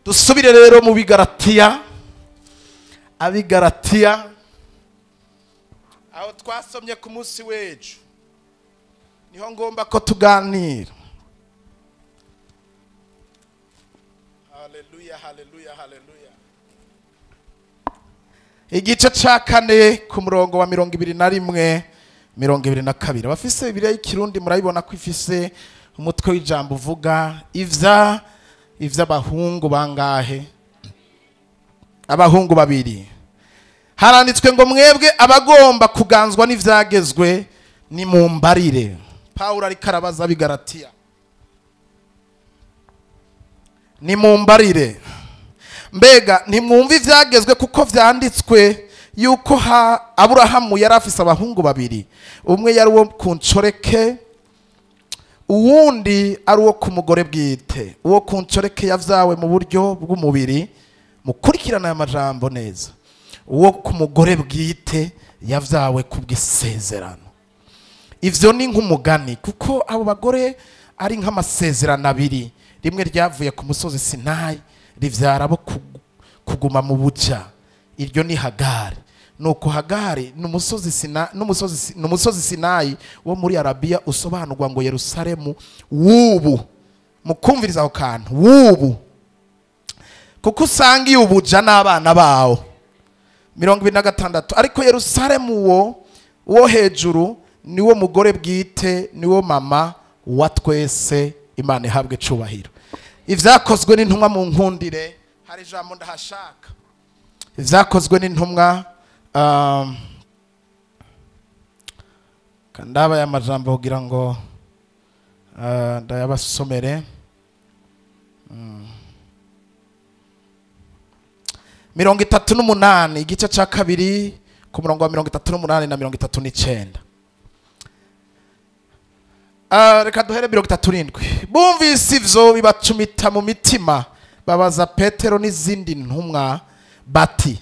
dusubire rero mu bigaratiya, abigaratiya aho twasomye ku munsi w'ejo niho ngomba ko tuganira. Haleluya, haleluya, haleluya. Igice ca 4 ku murongo wa 21 22. Abafise Bibiliya y'Ikirundi murayibona ko ifise umutwe w'ijambo uvuga ivy'abahungu bangahe? Abahungu babiri. Haranditswe ngo mwebwe abagomba kuganzwa n'ivyagezwe ni mumbarire. Paulo ari karabaza bigaratiya. Ni mumbarire. Mbega ntimwumva ivyagezwe kuko vyanditswe yuko Aburahamu yari afise abahungu babiri, umwe yari uwo ku ncoreke, uwundi ari uwo ku mugore bwite. Uwo ku ncoreke yavyawe mu buryo bw'umubiri, mukurikirana aya majambo neza. Uwo ku mugore bwite yavyawe kubw'isezerano. Ivyo ni nk'umugani kuko abo bagore ari nk'amasezerano abiri, rimwe ryavuye ku musozi Sinayi rivyara abo kuguma mu buja, iryo ni Hagari. Nuko Hagari n'umusozi Sinayi wo muri Arabiya usobanurwa ngo Yerusalemu wubu. Mukumviriza aho kantu wubu, kuko usangiye ubuja n'abana bawo. 26. Ariko Yerusalemu wo hejuru niwo mugore bwite, niwo mama wa twese, Imana ihabwe cubahiro. Ivyakozwe n'intumwa mu nkundire, hari ijambo ndahashaka. Ivyakozwe n'intumwa kandaba ya majambo kugira ngo ndayabasomere. 38 igice ca 2 ku murongo wa 38 na 39. Reka duhere 37. Bumvise ivyo bibacumita mu mitima, babaza Petero n'izindi ntumwa bati,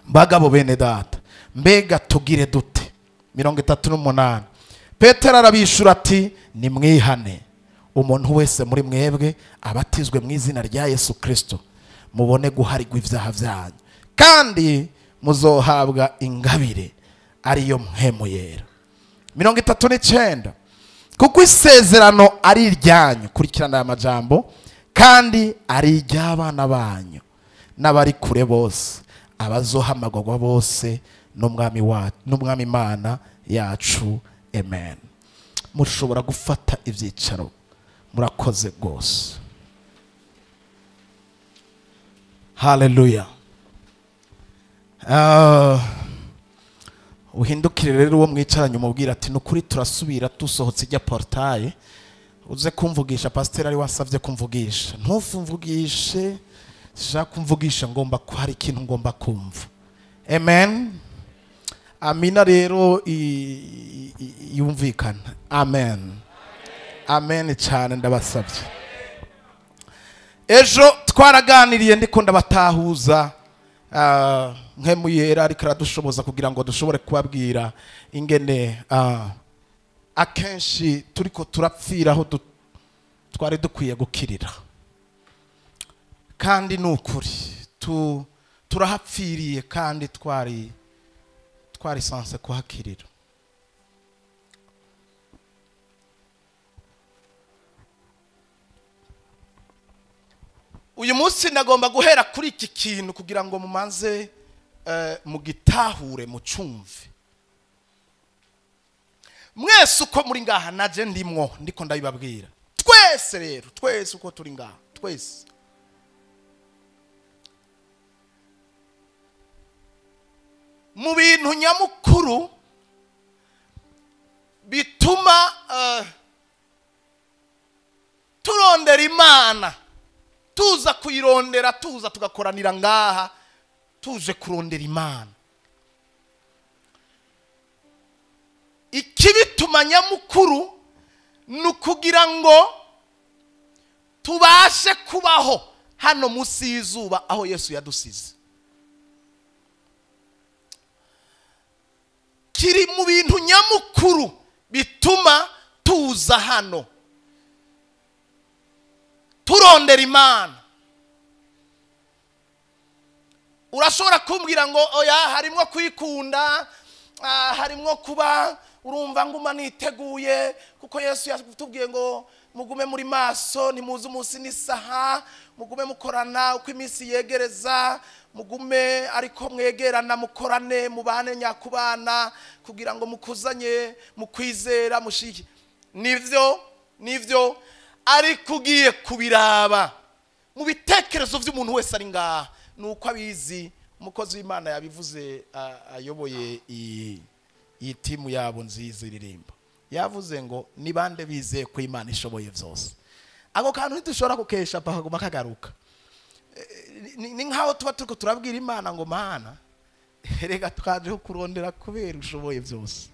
bagabo bene data, mbega tugire dute? 38. Petero arabishura ati, nimwihane umuntu wese muri mwebwe abatizwe mu izina rya Yesu Kristo, mubone guharigwa ivyaha vyanyu, kandi muzohabwa ingabire ariyo mpemu yera. 39. Kuko isezerano ari iryanyu, kurikirana aya majambo, kandi ari iry'abana banyu n'abari kure bose, abazohamagurwa bose n'umwami Imana yacu. Amen. Mushobora gufata ivyicaro, murakoze gose. Haleluya. Uhindukire rero uwo mwicaranye umubwira ati nukuri turasubira tusohotse ijya portail, uze kumvugisha. Pastor ari wasavye kumvugisha, ntufumvugishe, sha kumvugisha, ngomba ko hari ikintu ngomba kumva. Amen. Amina rero yumvikana. Amen. Amen cyane ndabasabye. Ejo twaraganiriye ndiko ndabatahuza nkemuyera ariko aradushoboza kugira ngo dushobore kubabwira ingene akenshi turiko turapfira aho twari dukwiye gukirira, kandi nukuri turahapfiriye kandi twari sanse kuhakirira. Uyu munsi nagomba guhera kuri iki kintu kugira ngo mumanze mugitahure mucumve. Mwese uko muri ngaha naje ndimwo ndiko ndabibabwira. Twese rero, twese uko turi ngaha, twese. Mu bintu nyamukuru bituma turondera Imana, tuza kuyirondera, tuza tugakoranira ngaha, tuje kurondera Imana. Ikibituma nyamukuru nukugira ngo tubashe kubaho hano musi y'izuba aho Yesu yadusize. Kiri mu bintu nyamukuru bituma tuza hano turondera Imana. urashobora kumbwira ngo oya harimwo kwikunda, harimwo kuba urumva nguma niteguye kuko Yesu yatubwiye ngo mugume muri maso nimuze umunsi n'isaha, mugume mukorana uko iminsi yegereza, mugume ariko mwegerana mukorane mubane nyakubana kugira ngo mukuzanye mukwizera mushiki. Nivyo ariko ugiye kubiraba mu bitekerezo by'umuntu wese ari ngaha nuko abizi. Umukozi w'Imana yabivuze ayoboye iyi timu yabo nziza iririmba, yavuze ngo ni bande bizeye ko Imana ishoboye byose. Ako kantu ntidushobora gukesha pakaguma kagaruka. Ni nkaho tuba turiko turabwira Imana ngo Mana rega twaje kurondera kubera ushoboye byose,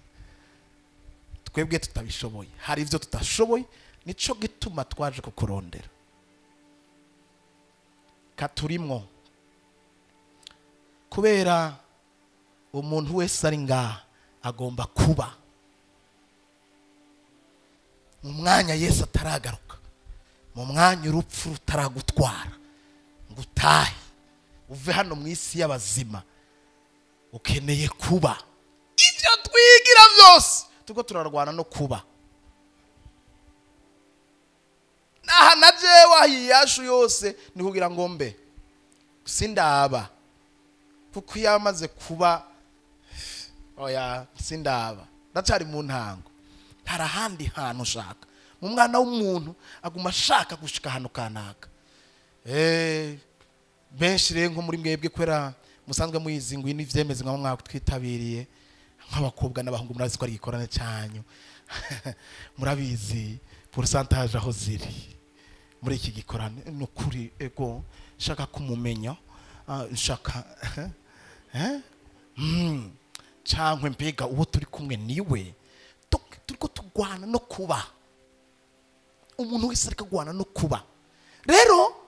twebwe tutabishoboye, hari ivyo tutashoboye, nico gituma twaje kukurondera. Katurimwo kubera umuntu wese ari ngaha agomba kuba mu mwanya Yesu ataragaruka, mu mwanya urupfu rutaragutwara ngo utahe uve hano mu isi y'abazima. Ukeneye kuba ibyo twigira byose tuko turarwana no kuba. Naha naje wahiyashu yose ni kugira ngo mbe sindaba, kuko yamaze kuba oya sindaba ndacari mu ntango. Harahandi hantu ushaka mu mwana w'umuntu aguma ashaka gushika hano kanaka. Benshi rero nko muri mwebwe kwera musanzwe muyizi NGWINO IVYEMEZE nka mwaka twitabiriye nk'abakobwa n'abahungu, murazi ko ari ikorane cyanyu murabizi pourcentage aho ziri muri iki gikorane. Nukuri ego shaka kumumenya, shaka cyangwa mbega uwo turi kumwe niwe turiko tugwana no kuba. Umuntu wese ariko gwana no kuba. Rero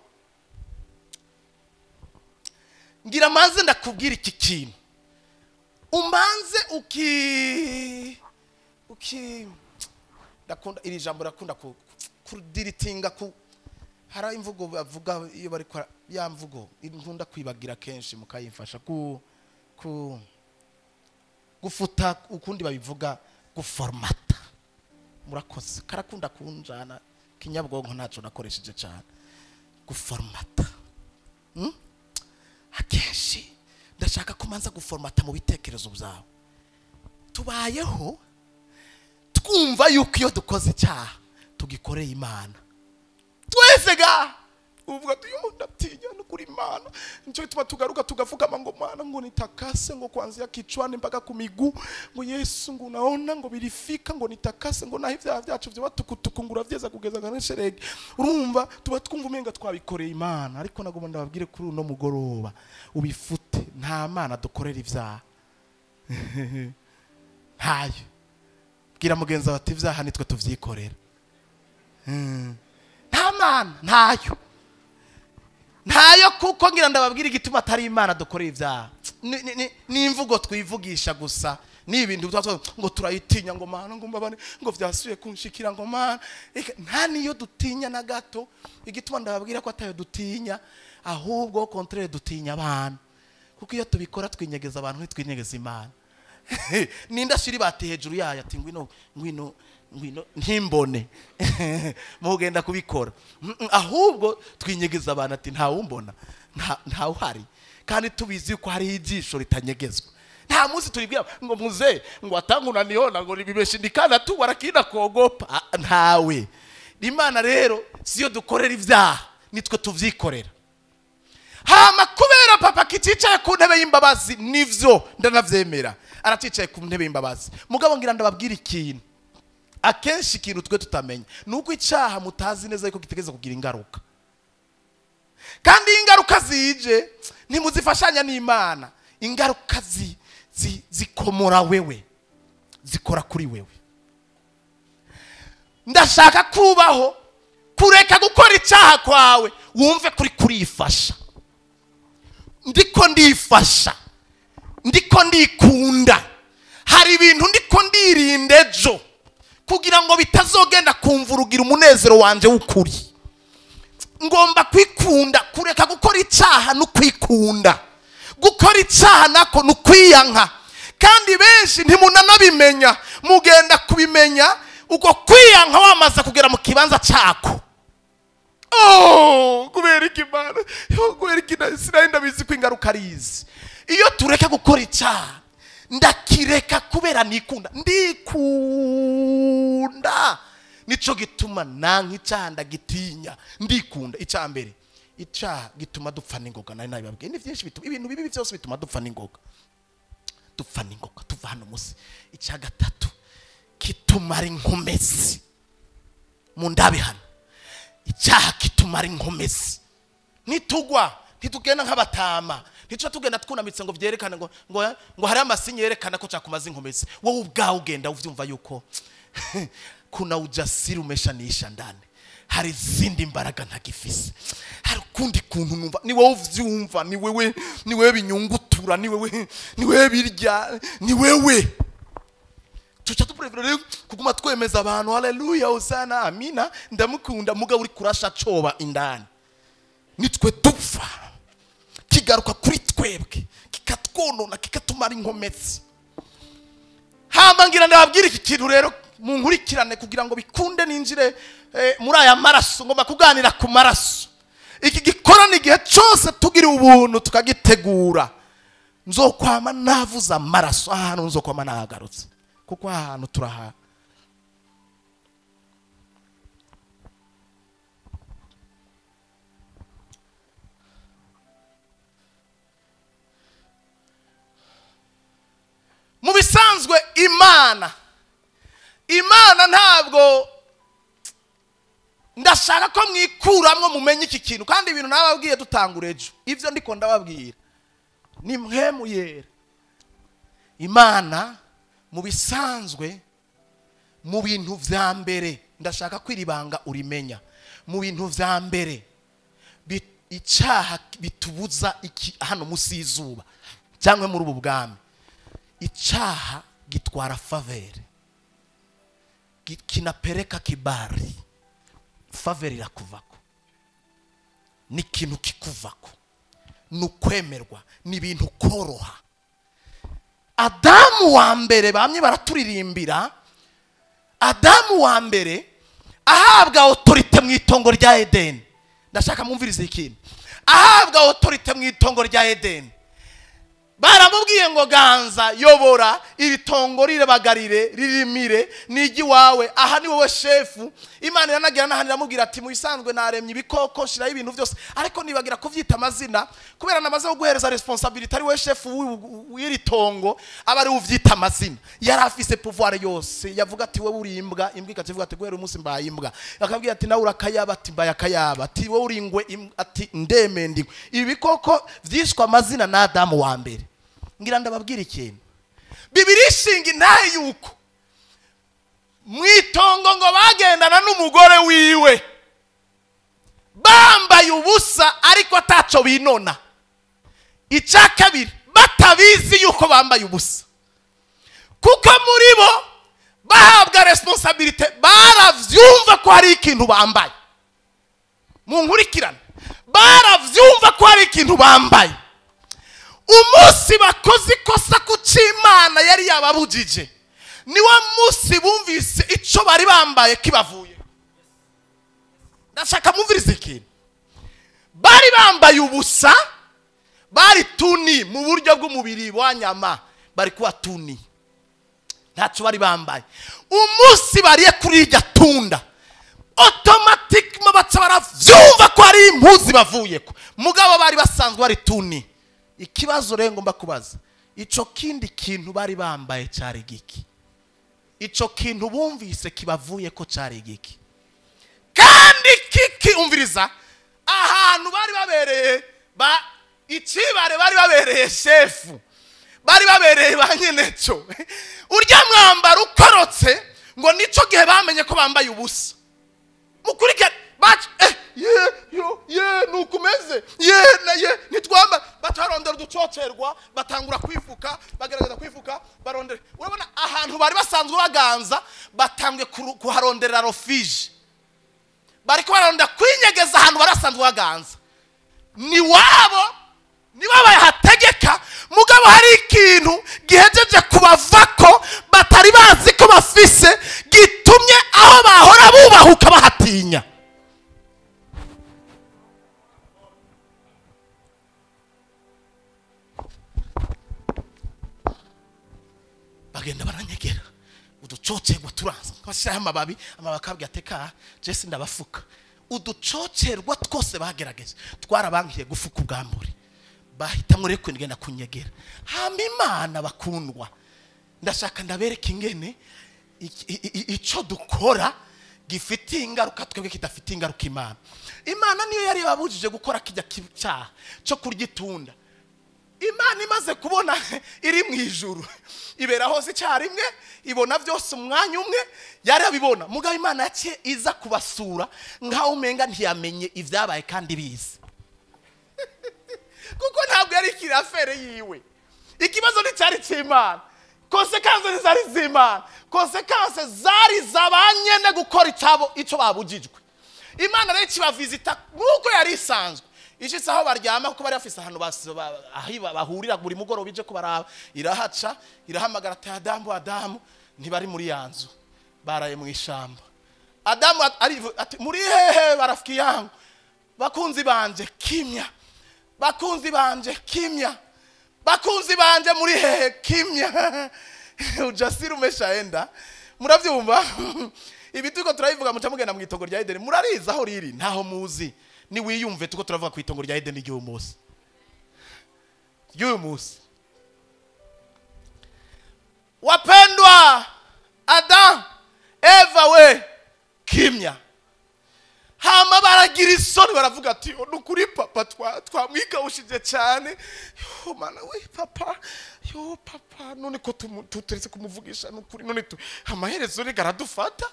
ngira manze ndakubwira iki kintu, umanze ndakunda iri jambo, rakunda kudiritinga hara imvugo bavuga iyo bari ya mvugo nkunda kwibagira kenshi mukayimfasha gufuta ukundi babivuga guformata. Murakoze karakunda kunjana kinyabwonko ntaco nakoresheje cyane guformata. Akenshi ndashaka kumanza guformata mu bitekerezo byawe. Tubayeho twumva yuko iyo dukoze cyaha tugikoreye Imana twese ga uvuga ndatinya no kuri Imana. Nico bituma tugaruka tugafukama ngo Mana ngo nitakase ngo kwanzia kichwani mpaka ku miguu ngo Yesu ngo naona ngo birifika ngo nitakase ngo naho ivyaha byacu byo batukutukungura vyeza kugeza nganesherege. Urumva tuba twumva umenga twabikoreye Imana, ariko nagomba ndababwire kuri uno mugoroba ubifute. Nta Mana dukorera ivyaha hayo. Bwira mugenza bati ivyaha nitwe tuvyikorera. Nta Mana ntayo kuko ngira ndababwira igituma atari Imana dukorera ivyaha. Ni imvugo twivugisha gusa, ni ibintu ngo turayitinya ngo Mana ngo mbabane ngo vyasuye kunshikira ngo Mana. Nta niyo dutinya na gato. Igituma ndababwira ko atayo dutinya, ahubwo contraire dutinya abantu, kuko iyo tubikora twinyegeza abantu ntitwinyegeza Imana. Ninda shiri bati hejuru yayo ati ngwino ntimbone mugenda kubikora, ahubwo twinyegeza abantu ati nta wumbona nta uhari, kandi tubizi ko hari ijisho ritanyegezwa. Nta munsi turibwira ngo muze ngo atanguna niona ngo bibeshindikana tu warakina kogopa. Ntawe. Imana rero siyo dukorera ivyaha, nitwe tuvyikorera. Hama kubera papa kicicaye ku ntebe y'imbabazi, nivyo ndanavyemera araticaye ku ntebe y'imbabazi. Mugabo ngira ndababwira ikintu, akenshi ikintu twe tutamenya nuko icyaha mutazi neza yuko gitegeza kugira ingaruka, kandi ingaruka zije ntimuzifashanya n'Imana. Ingaruka zikomora wewe, zikora kuri wewe. Ndashaka kubaho kureka gukora icyaha kwawe wumve kuri kurifasha. Ndiko ndifasha, ndiko ndikunda, hari ibintu ndiko ndirinda ejo kugira ngo bitazogenda kumvurugira umunezero wanje w'ukuri. Ngomba kwikunda, kureka gukora icyaha no kwikunda, gukora icyaha nako ni ukwiyanka kandi benshi ntimunanabimenya mugenda kubimenya uko kwiyanka wamaze kugera mu kibanza cyako. Kubera ikimana kubera ikinasinda bizi ko ingaruka arizi. Iyo tureka gukora icyaha ndakireka kubera ndikunda nico gituma nanka icyaha ndagitinya ndikunda. Icyambere icyaha gituma dupfa n'ingoga nari nabibabwiye ni byinshi bituma ibintu bibi byose bituma dupfa n'ingoga tuva hano musi. Icya gatatu kitumara inkomezi mu ndabe hano. Icyaha kitumara inkomezi nitugwa ntitugenda nk'abatama nicyo tugenda twunamitse ngo byerekane ngo hari amasinye yerekana ko cyakumaza inkomezi. Wowe ubwawe ugenda uvyumva yuko kuna ujasiri umeshanisha ndani hari izindi mbaraga ntagifise, hari kundi kuntu numva ni wowe uvyumva, ni wewe binyungutura, ni wewe birya, ni wewe. Tucha tuprevere kuguma twemeza abantu haleluya hosana amina ndamukunda mugabo uri kurasha coba indani nitwe dupfa kigaruka kuri twebwe kikatwonona kikatumara inkomezi. Hama ngira ndababwira iki kintu rero mu nkurikirane kugira ngo bikunde ninjire muri aya maraso ngomba kuganira ku maraso. Iki gikorana igihe cyose tugira ubuntu tukagitegura nzokwama navuza amaraso ahantu nzokwama nahagarutse kuko ahantu turaha. Mu bisanzwe Imana ntabwo ndashaka ko mwikuramwe mumenye iki kintu kandi ibintu nababwiye dutangura ejo ivyo ndiko ndababwira ni mpemu yera. Imana mu bisanzwe mu bintu vya mbere ndashaka kwiribanga urimenya. Mu bintu vya mbere icyaha bitubuza iki hano musi izuba cyangwa muri ubu bwami. Icyaha gitwara favere kinapeleka kibari. Favere irakuvako ni kintu kikuvako nukwemerwa ni ibintu koroha. Adamu wa mbere bamye baraturirimbira. Adamu wa mbere ahabwa autorite mu itongo rya Edeni. Ndashaka mumvirize ikintu. Ahabwa autorite mu itongo rya Edeni. Baramubwiye ngo ganza yobora ibitongo rirebagarire ririmire nigi wawe aha ni wowe shefu. Imana yanagira nahanira mubwira ati mu bisanzwe naremye ibikoko shira ibintu byose ariko nibagira kuvyita amazina kubera namaze guhereza responsibility ari we shefu w'iritongo aba ari uvyita amazina. Yari afise pouvoir yose yavuga ati wowe uri imbwa ikavuga ati guhera umunsi mbaye imbwa. Akabwira ati nawe urakayaba ati mbaye akayaba ati wowe uri ingwe ati ndeme ndigwe. Ibikoko vyishwa amazina na Adamu wa mbere. Ngira ndababwira ikintu Bibiliya ishinga intahe yuko mwitongo ngo bagendana n'umugore wiwe bambaye ubusa ariko ataco binona. Icya kabiri batabizi yuko bambaye ubusa kuko muri bo bahabwa responsibility baravyumva ko hari ikintu bambaye. Mu nkurikirane baravyumva ko hari ikintu bambaye. Umunsi bakoze ikosa ku cy'Imana yari yababujije niwo munsi bumvise ico bari bambaye kibavuye. Ndashaka mumvirize ikintu. Bari bambaye ubusa bari tuni mu buryo bw'umubiri wa nyama bari kuba tuni ntaco bari bambaye. Umunsi bariye kuri irya tunda automatically baca baravyumva ko ari impuzi bavuyeko mugabo bari basanzwe bari tuni. Ikibazo rero ngomba kubaza ico kindi kintu bari bambaye cyari giki? Ico kintu bumvise kibavuye ko cyari giki? Kandi kiki umviriza ahantu bari babereye ikibare bari babereye shefu bari babereye banyeneco urya mwambaro ukorotse ngo nico gihe bamenye ko bambaye ubusa. Mukurike nukumeze nitwamba batarondera uducocerwa batangura kwifuka bagerageza kwifuka barondera. Urabona ahantu bari basanzwe baganza batangwe kuharondera rofije bariko barondera kwinyegeza ahantu barasanzwe baganza. Ni wabo bayahategeka hari ikintu gihejeje kubavako batari bazi ko bafise gitumye aho bahora bubahuka bahatinya. Bagenda baranyegera uducocerwa turanza bashyiraho amababi akabwira ateka Jesse ndabafuka. Uducocerwa twose bagerageje twarabangiye gufuka ubwambure bahita muri kwengenda kunyegera. Hama Imana bakundwa, ndashaka ndabereka ingene ico dukora gifite ingaruka twebwe kidafite ingaruka Imana. Imana niyo yari babujije gukora kijya cyaha cyo kurya itunda. Imana imaze kubona iri mu ijuru ibera hose cyarimwe ibona byose umwanya umwe yari abibona. Mugabo Imana yaciye iza kubasura nkaho umenga ntiyamenye ivyabaye kandi bizi kuko ntabwo yari kirafere yiwe. Ikibazo ni cyari cy'Imana, konsekanse zari z'Imana, konsekanse zari zabanyene gukora ico babujijwe. Imana rero kibavizita nuko yari isanzwe ishitse aho baryama kuko bari bafise ahantu bahurira buri mugoroba ije kubaraba. Irahaca irahamagara ati Adamu ntibari muri yanzu baraye mu ishamba. Adamu ati muri hehe barafiki yangu, bakunzi banje kimya, bakunzi banje kimya, bakunzi banje muri hehe kimya. Ujasiri umeshaenda, muravyumva? Ibi tuko turabivuga muca mugenda mu itongo rya Edeni, murariza aho riri ntaho muzi. Ni wiyumve tuko turavuga ku itongo rya Edeni ry'uyu munsi. Wapendwa, Adam, Eva we kimya. Hama baragira isoni baravuga ati nukuri papa twamwigawushije cyane. Yo mana we papa, yo papa none ko tuteretse kumuvugisha nukuri none amaherezo ni garadufata.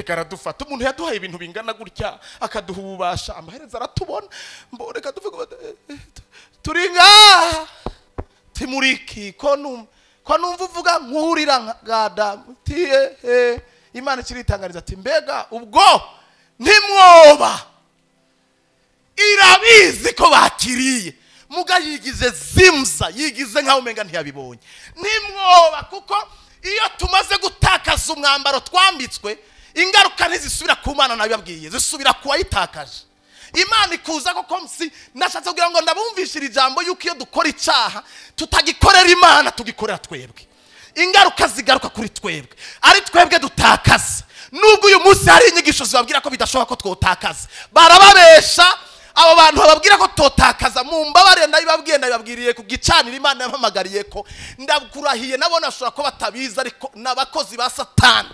Garadufata umuntu yaduhaye ibintu bingana gutya akaduhubasha amaherezo aratubona. Mbone kaduvuga turinga timuriki ko numva uvuga nkurira ngada tiye. Imana kiritangariza ati mbega ubwo ntimwoba irabizi ko bakiriye muga yigize zimza yigize nkaho umenga ntiyabibonye. Ntimwoba kuko iyo tumaze gutakaza umwambaro twambitswe ingaruka ntizisubira ku Mana nabibabwiye zisubira kuwayitakaje. Imana ikuza ko msi nashatse kugira ngo ndabumvishira ijambo yuko iyo dukora icyaha tutagikorera Imana tugikorera twebwe. Ingaruka zigaruka kuri twebwe ari twebwe dutakaza. Nubwo uyu munsi hari inyigisho zibabwira ko bidashoboka ko twotakaza, barababesha abo bantu bababwira ko totakaza. Mumbabare ndabibabwiriye ku gicanira Imana yampamagariye ko ndakurahiye nabona ashobora ko batabiza ariko nabakozi ba Satani.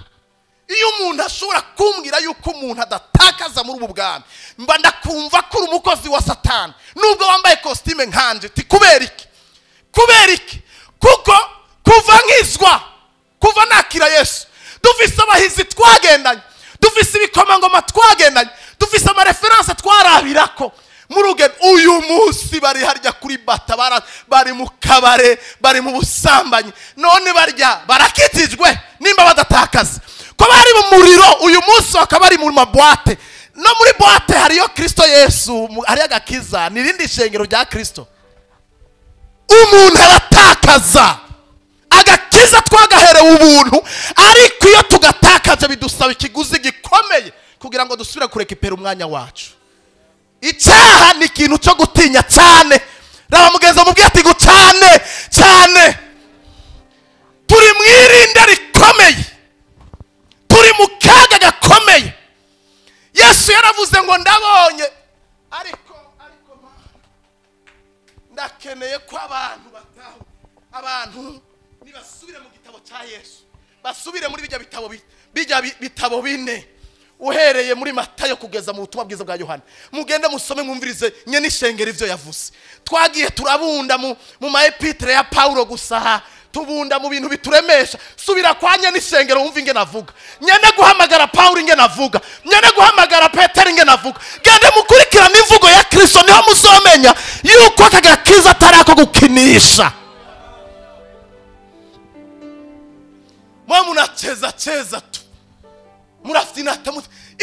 Iyo umuntu ashobora kumbwira yuko umuntu adatakaza muri ubu bwami mba ndakumva ko uri umukozi wa Satani nubwo wambaye costume nkanje. Ti kubera iki? Kuko kuva nkizwa kuva nakira Yesu dufise abahizi twagendanye, dufise ibikomangoma twagendanye, dufise amareferanse twarabirako murugendo. Uyu munsi bari harya kuri bata bari mu kabare bari mu busambanyi none barya barakitijwe nimba badatakaza ko bari mu muriro. Uyu munsi bakaba bari mu mabwate no muri bwate hariyo Kristo Yesu hari agakiza nirindi shengero rya Kristo. Umuntu aratakaza agakiza twagaherewe ubuntu ariko iyo tugatakaje bidusaba ikiguzi gikomeye kugira ngo dusubire kurekipera umwanya wacu. Icyaha ni ikintu cyo gutinya cyane. Raba mugenza mubwiye ati cyane turi mwirinde rikomeye, turi mu kaga gakomeye. Yesu yaravuze ngo ndabonye ariko ndakeneye ko abantu nibasubire mu gitabo cya Yesu, basubire muri bijya bitabo bine uhereye muri Matayo kugeza mu butumwa bwiza bwa Yohana. Mugende musome mwumvirize nyene ishengero ivyo yavuze. Twagiye turabunda mu maepitre ya Paulo gusa, tubunda mu bintu bituremesha. Subira kwa nyene ishengero wumva inge navuga. Nyene guhamagara Paulo inge navuga, nyene guhamagara Petero inge navuga. Gende mukurikira n'imvugo ya Kristo niho muzomenya yuko akagakiza atarako gukinisha. Mwa munacheza tu murafinata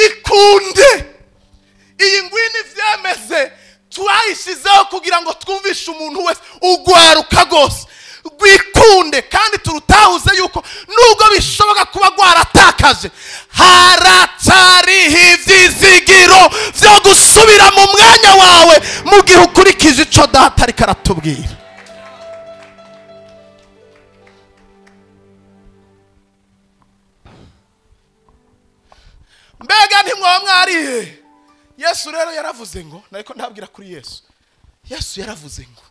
ikunde. Iyi ngwino ivyemeze twayishizeho kugira ngo twumvishe umuntu wese ugwaruka gose tugwikunde kandi turutahuze yuko nubwo bishoboka kuba rwaratakaje haracariho ivyizigiro vyo gusubira mu mwanya wawe mu gihe ukurikije ico data ariko aratubwira. Mbega ntimwoba mwarihe? Yesu rero yaravuze ngo, nariko ndabwira kuri Yesu. Yesu yaravuze ngo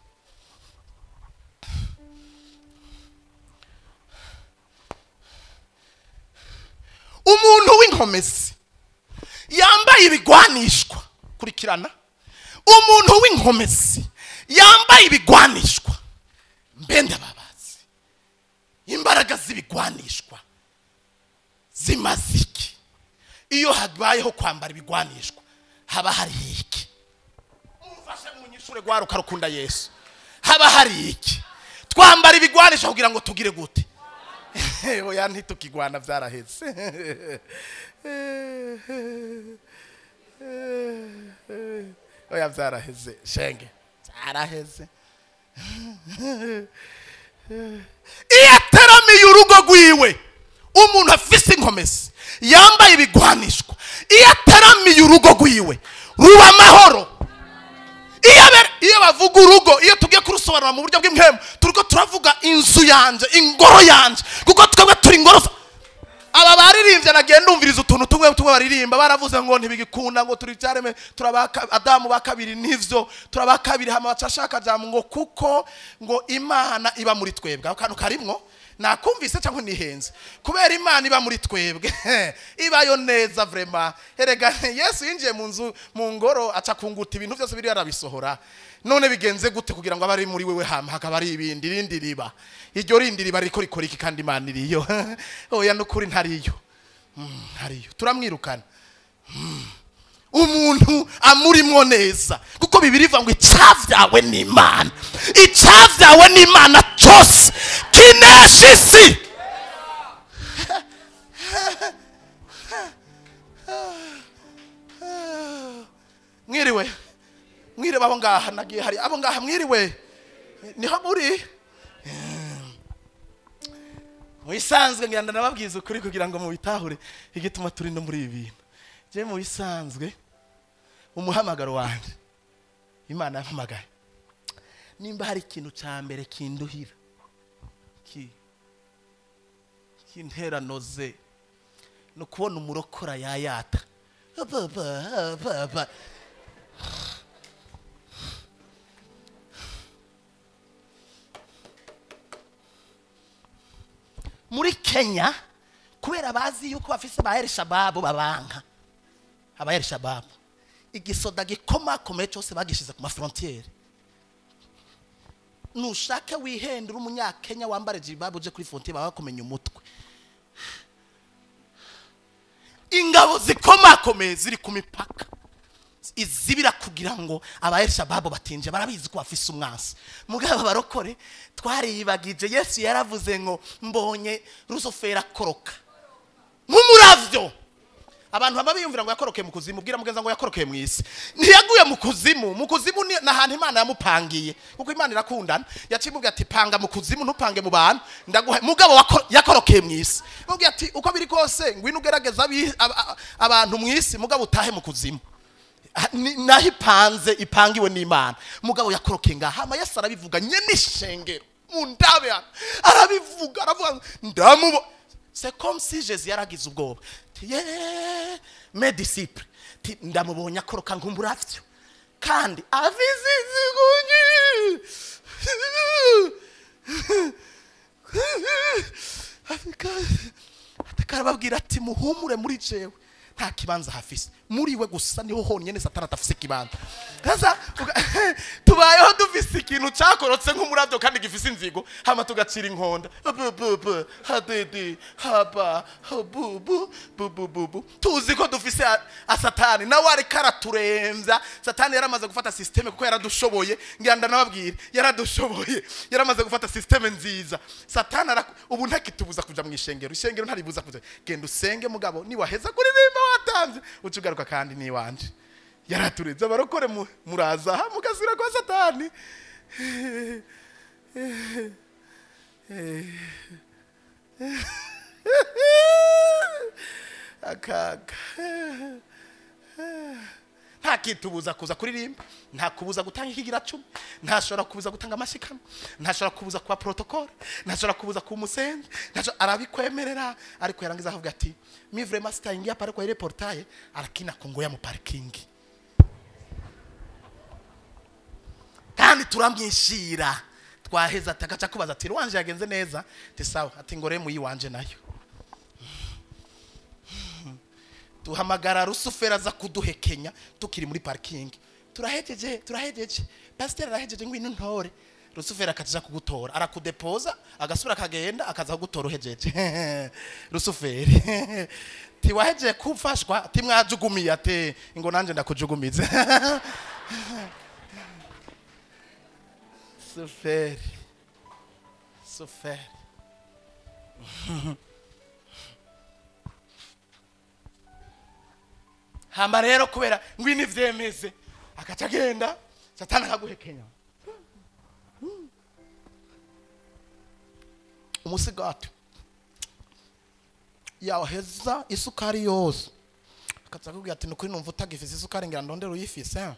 umuntu w'inkomezi yambaye ibigwanishwa, kurikirana, umuntu w'inkomezi yambaye ibigwanishwa, mbe ndababazi imbaraga z'ibigwanishwa zimaze iki? Iyo habayeho kwambara ibigwanishwa haba hari iki? Mumfashe munyishure gwaruka rukunda Yesu, haba hari iki? Twambara ibigwanishwa kugira ngo tugire gute? Oya ntitukigwana vyaraheze. Oya vyaraheze shenge, vyaraheze. Iyo ataramiye urugo rwiwe umuntu afise inkomezi yambaye ibigwanishwa, iyo ataramiye urugo rwiwe ruba amahoro. Iyo bavuga urugo, iyo tugiye kurusobanura mu buryo bw'impemu, turiko turavuga inzu yanje, ingoro yanje, kuko twebwe turi ingoro. Aba baririmbye nagenda umviriza utuntu tumwe baririmba, baravuze ngo ntibigikunda, ngo turi cyareme, turabaka Adamu ba kabiri, nivyo turabaka kabiri, hama bacashaka jamu ngo kuko ngo Imana iba muri twebwe. Akantu karimwo nakumvise cyangwa nihenze, kubera Imana iba muri twebwe ibayo neza vraiment. Erega Yesu yinjiye mu nzu, mu ngoro, aca kunguta ibintu byose biri yarabisohora. None bigenze gute kugira ngo abari muri wewe hama hakaba ari ibindi rindi riba? Iryo rindi riba riko rikora iki kandi Imana iriyo? Oya nukuri ntariyo. Hariyo turamwirukana. Umuntu amurimwo neza, kuko Bibiri ivuga ngo icavyawe n'Imana, icavyawe n'Imana cyose kinesha isi. Mwiriwe, mwiriwe abo ngaha, nagiye hari abo ngaha, mwiriwe niho muri. Mubisanzwe ngenda nababwiza ukuri kugira ngo mubitahure igituma turi no muri ibi bintu. Je mu bisanzwe umuhamagaro wanje Imana yampamagaye, nimba hari ikintu ca mbere kinduhira kinteranoze no kubona umurokora yayata muri Kenya, kubera bazi yuko bafise ba Shababu babanka. Aba Shababu igisoda gikoma komeye cyose bagishize ku ma frontiere. Nushake wihendura umunyakenya wambare jibabu uje kuri frontiere babakomenya umutwe. Ingabo zikoma komeye ziri ku mipaka izibira kugira ngo aba Shababu batinje, barabizi ko bafise umwansi. Mugabo barokore twaribagije, Yesu yaravuze ngo mbonye Rusofera koroka nk'umuravyo. Abantu baba biyumvira ngo yakorokeye mu kuzimu, bwira mugenza ngo yakorokeye mu isi. Ntiyaguye mu kuzimu, mu kuzimu ni nahantu Imana yamupangiye, kuko Imana irakundana. Yacimubwiye ati panga mu kuzimu ntupange mu bantu, ndaguha. Mugabo yakorokeye mu isi, mubwiye ati uko biri kose ngwino ugerageza abantu mu isi, mugabo utahe mu kuzimu. Naho ipangiwe n'Imana. Mugabo yakorokeye ngaha. Hama Yesu arabivuga nyene ishengero mu ndabe, arabivuga aravuga ndamubo. C'est comme si Jésus yaragize ubwoba. Mes disciples ndamubonye akoroka nk'umuravyo kandi avizizigunyi. Atakababwira ati muhumure muri jewe nta kibanza hafise, muri we gusa niho honyene Satani atafise kibanza. Kaza tubayeho dufise ikintu cyakorotse nk'umuravyo kandi gifise inzigo, hama tugacira inkonda hadede haba bubu. Tuzi ko dufise a Satani nawe ari karaturemvya. Satani yaramaze gufata systeme kuko yaradushoboye, ngenda nababwira yaradushoboye, yaramaze gufata systeme nziza. Satani ubu ntakitubuza kuja mu ishengero, ishengero ntaribuza kuja. Genda usenge mugabo ni waheza kuririmba watanze ucugaruka kandi ni wanje. Yaratureze abarokore muraza ha mukazira kwa Satani. akaga nta kitubuza kuza kuririmba, nta kubuza gutanga ikigira 10, ntashobora kubuza gutanga amashikano, ntashobora kubuza kuba protocole, ntashobora kubuza ku musenzi, arabikwemerera. Ariko yarangiza avuga ati mi vraiment sitaingia pale kwa ile portail arakina kongoya mu parking, kandi turamwishira twaheza atagaca kubaza ati wanje yagenze neza, ati sawa, ati ngore mu yiwanje nayo. Duhamagara rusufera za kuduhekenya tukiri muri parking, turahejeje pasteur arahejeje ngwino ntore. Rusufera akaza kugutora, arakudepoza, agasubira akagenda, akaza kugutora uhejeje. Rusuferi ti waheje kufashwa, ti mwajugumiye ate ngo nanje ndakujugumize. Suferi hamba rero kubera ngwino ivyemeze akaca agenda, Satani akaguhekenya. Umusigati yaheza isukari yose akaza kugira ati nukuri numva utagifise isukari ngira ndondera uyifise,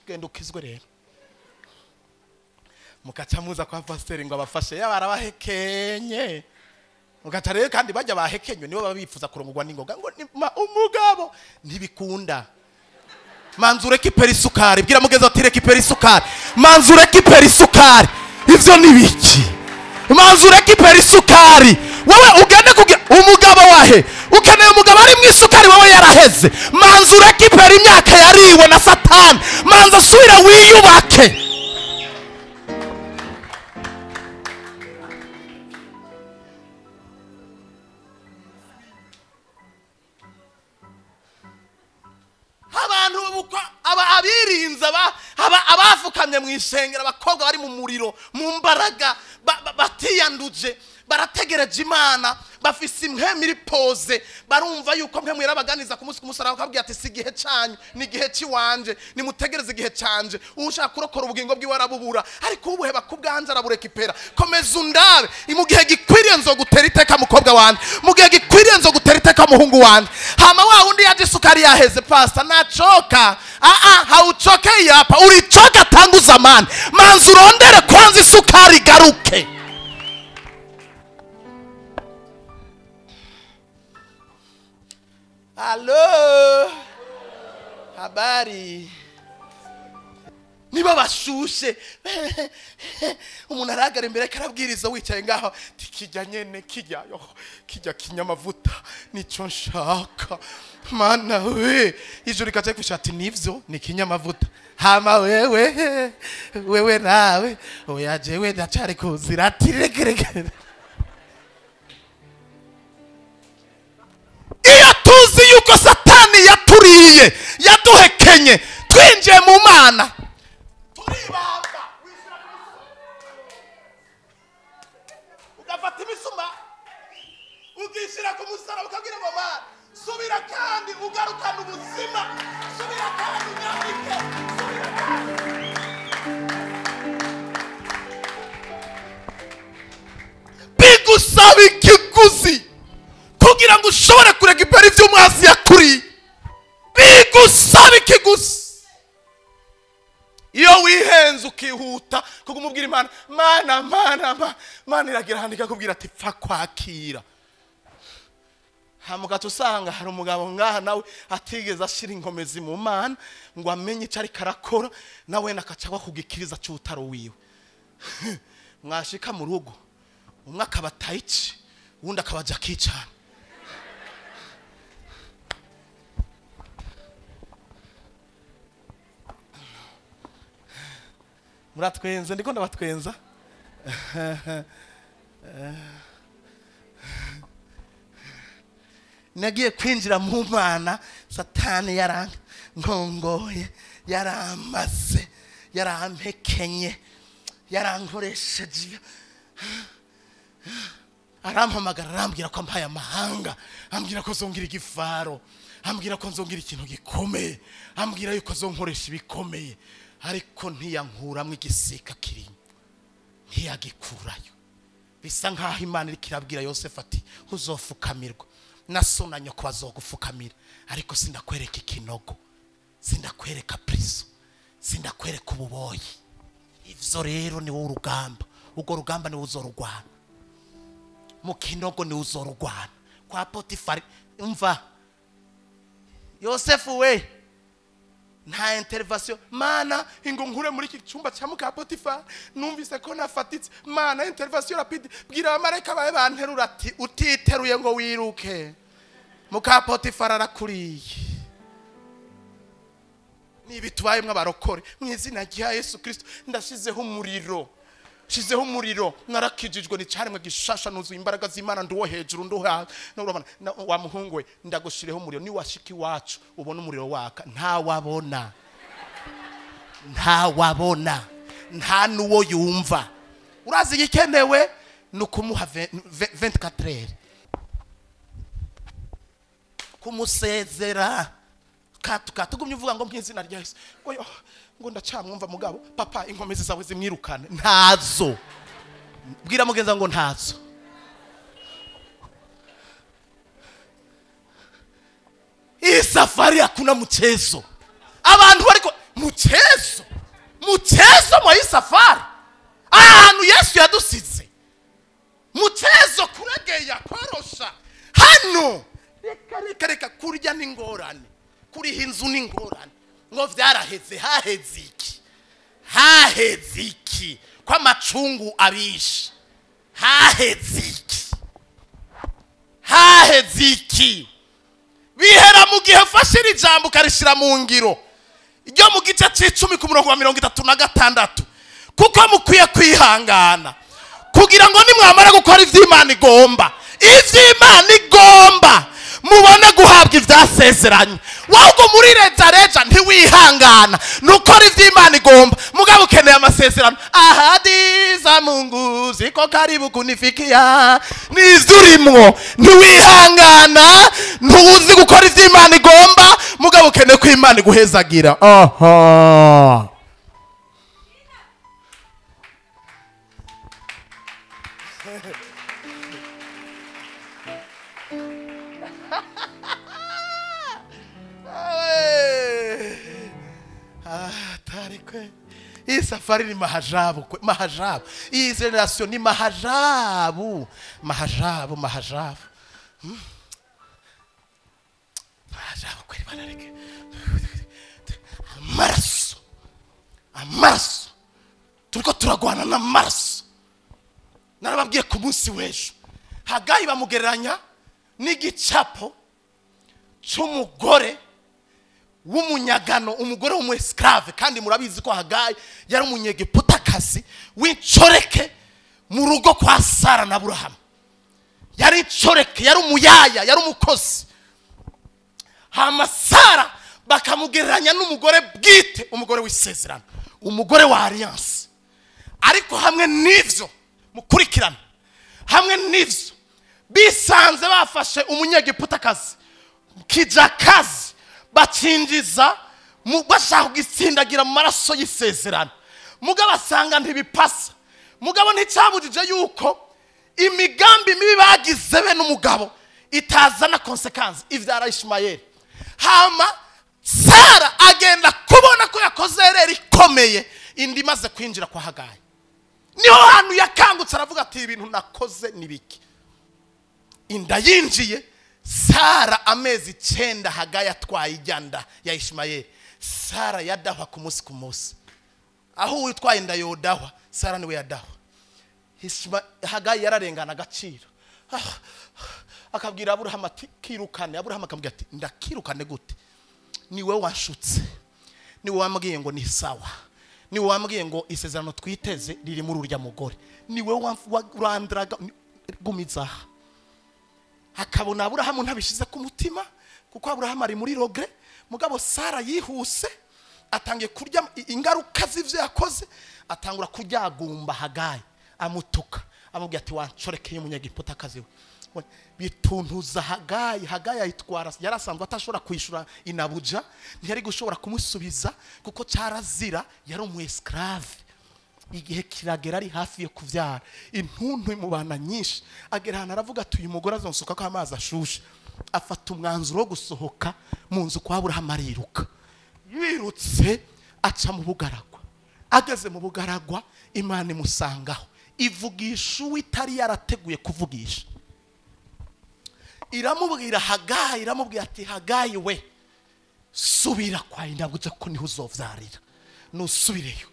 genda ukizwe rero. Mukaca muza kwa pasteur ngo abafashe yabarabahekenye, mukaca rero kandi bajya bahekenywe nibo babifuza kurongorwa n'ingoga ngo umugabo ntibikunda. Manzure kipera isukari, bwira mugeze ati rekipera isukari, manzure kipera isukari, ivyo nibiki? Manzure kipera isukari, wowe ugende kugira umugabo wahe, ukeneye umugabo ari mwisukari wowe yaraheze. Manzure kipera imyaka yariwe na Satani, manza subira wiyubake. Abirinza abafukamye mu ishengero, abakobwa bari mu muriro mu mbaraga batiyanduje, barategereje Imana, bafise impwemu iri pose, barumva yuko mpwemu yarabaganiza ku munsi kumusara, bakabwira ati si gihe canyu, ni gihe ciwanje, nimutegereze igihe canje. Ushaka kurokora ubugingo bwiwe arabubura, ariko ubuheba kubwanje araburekipera. Komeza undabe, mu gihe gikwiriye nzogutera iteka mukobwa wanje, mu gihe gikwiriye nzogutera iteka muhungu wanje. Hama wa undi yaje isukari yaheze, pastor nachoka. Hauchoke yapa, ulichoka tangu zamani. Manzi urondere kwanza isukari garuke. Halo, habari. Niba bashushe umuntu aragara imbere karabwiriza wicaye ngaho, tikijya nyene kijya kinyamavuta nico nshaka. Mana we ijuru kaje kushati nivyo ni kinyamavuta. Hama wewe nawe oya jewe ndacari kuzira ati regerege. Iyo tuzi yuko Satani yaturiye yaduhekenye twinjiye mu Mana, turibamba ugafata imisuma ugishira ku musara ukabwira ngo Mana subira kandi ugarukana ubuzima, subira kandi unyambike, subira kandi bigusaba ikiguzi kugira ngo ushobore kuregipera ivyo umwasi yakuri, bigusaba ikiguzi. Iyo wihenze ukihuta kukumubwira Imana, Mana iragira handika kubwira ati pfa kwakira. Hamugato usanga hari umugabo ngaha nawe atigeze ashira inkomezi mu Mana ngo amenye icyo ari karakora, nawe nakacagwa kugikiriza cy'utaro wiwe. Mwashika mu rugo umwe akabataye iki, uwundi akabaja kicana. Muratwenze ndiko ndabatwenza. Nagiye kwinjira mu Mana, Satani yarangongoye, yaramaze, yarampekenye, yarankoresheje. Arampamagara arambwira ko mpaye amahanga, ambwira ko zongira igifaro, ambwira ko nzongira ikintu gikomeye, ambwira yuko zonkoresha ibikomeye, ariko ntiyankuramwe igisika kirimo, ntiyagikurayo. bisa nkaho Imana iri kirabwira Yosefu ati uzofukamirwa na so na nyoko bazogufukamira ariko sindakwereka ikinogo sindakwereka priso sindakwereka ububoyi ivyo rero ni wo urugamba ugo rugamba ni uzorugwana mu kinogo ni uzorugwana kwa Potifari umva Yosefu we nta intervention mana ingo nkure muri iki cyumba cya muka Potifari numvise ko nafatitse mana intervention rapide bwira abamareka bawe banterura ati utiteruye ngo wiruke muka Potifari arakuriye nibi tubayemwe abarokore mu izina rya Yesu Kristo ndashizeho umuriro narakijijwe ni cyaremwe gishasha nuzu imbaraga z'Imana nduwo hejuru nduha wa muhungu we ndagushireho umuriro ni washiki wacu ubona umuriro waka nta wabona nta nuwo yumva urazi igikenewe nukumuha 24 heures kumusezera katugumye uvuga ngo mwizina rya Yesu ngo ndacamwumva mugabo papa inkomezi zawe zimwirukane ntazo bwira mugenza ngo ntazo iyi safari hakuna mchezo abantu bariko mchezo mu iyi safari ahantu Yesu yadusize mchezo kuregeye korosha hano reka kurya n'ingorane kuri hinzu n'ingorane ngo vyaraheze haheze iki kwa macungu abisha haheze iki bihera mu gihe fashira ijambo karishira mu ngiro iryo mu gice c'10 ku murongo wa 36 kuko mukwiye kwihangana kugira ngo nimwamara gukora ivy'Imana igomba mubone guhabwa ivyasezeranye wahubwo muri reja ntiwihangana nukora ivy'Imana igomba mugabo ukeneye amasezerano ahadi za Mungu ziko karibu kunifikia nizurimwo ntiwihangana ntuzi gukora ivy'Imana igomba mugabo ukeneye ko Imana iguhezagira aha Hii safari ni mahajabu. Hii generation ni mahajabu. Mahajabu kweli banareke. Amaraso. Turiko turagwana na maraso. Narababwiye ku munsi w'ejo. Hagayi bamugereranya n'igicapo c'umugore w'umunyagano umugore w'umwesclave kandi murabizi ko Hagayi yari umunyegiputakazi w'incoreke mu rugo kwa Sara na Aburahamu yari incoreke yari umuyaya yari umukozi hama Sara bakamugereranya n'umugore bwite umugore w'isezerano umugore wa alliance ariko hamwe n'ivyo mukurikirana hamwe n'ivyo bisanze bafashe umunyegiputakazi kijakazi bacinjiza bashaka gitsindagira mu maraso y'isezerano mugabo asanga ntibipasa mugabo nticyabujije yuko imigambi mibi bagize be n'umugabo itazana consequence ivyara Ishmayeli hama Sara agenda kubona ko yakoze ereri ikomeye indi maze kwinjira kwa Hagayi niho hantu yakangutse aravuga ati ibintu nakoze nibiki inda yinjiye Sara amezi 9 Hagayi atwaye ijyanda ya Ishmayeli Sara yadahwa ku munsi aho witwaye inda yodahwa Sara niwe yadahwa Hagayi yararengana agaciro akabwira Aburahamu ati kirukane Aburahamu akambwira ati ndakirukane gute niwe wanshutse niwe wambwiye ngo ni sawa niwe wambwiye ngo isezerano twiteze riri muri urya mugore niwe warandraga gumizaha akabona Aburahamu ntabishize ku mutima kuko Aburahamu ari muri rogre mugabo Sara yihuse atangiye kurya ingaruka z'ivyo yakoze atangura kuryagumba Hagayi amutuka amubwira ati wancorekeye umunyagiputakazi we bituntuza Hagayi ayitwara yarasanzwe atashobora kwishura inabuja ntiyari gushobora kumusubiza kuko cyarazira yari umwesclave igihe kiragera ari hafi yo kuvyara intuntu imubana nyinshi agera hana aravuga ati uyu mugore azonsuka ko amazi ashushe afata umwanzuro wo gusohoka mu nzu kwa Aburahamu ariruka yirutse aca mu bugaragwa ageze mu bugaragwa Imana imusangaho ivugisha uwitari yarateguye kuvugisha iramubwira Hagayi iramubwira ati Hagayi we subira kwa indabuja ko niho uzovyarira nusubireyo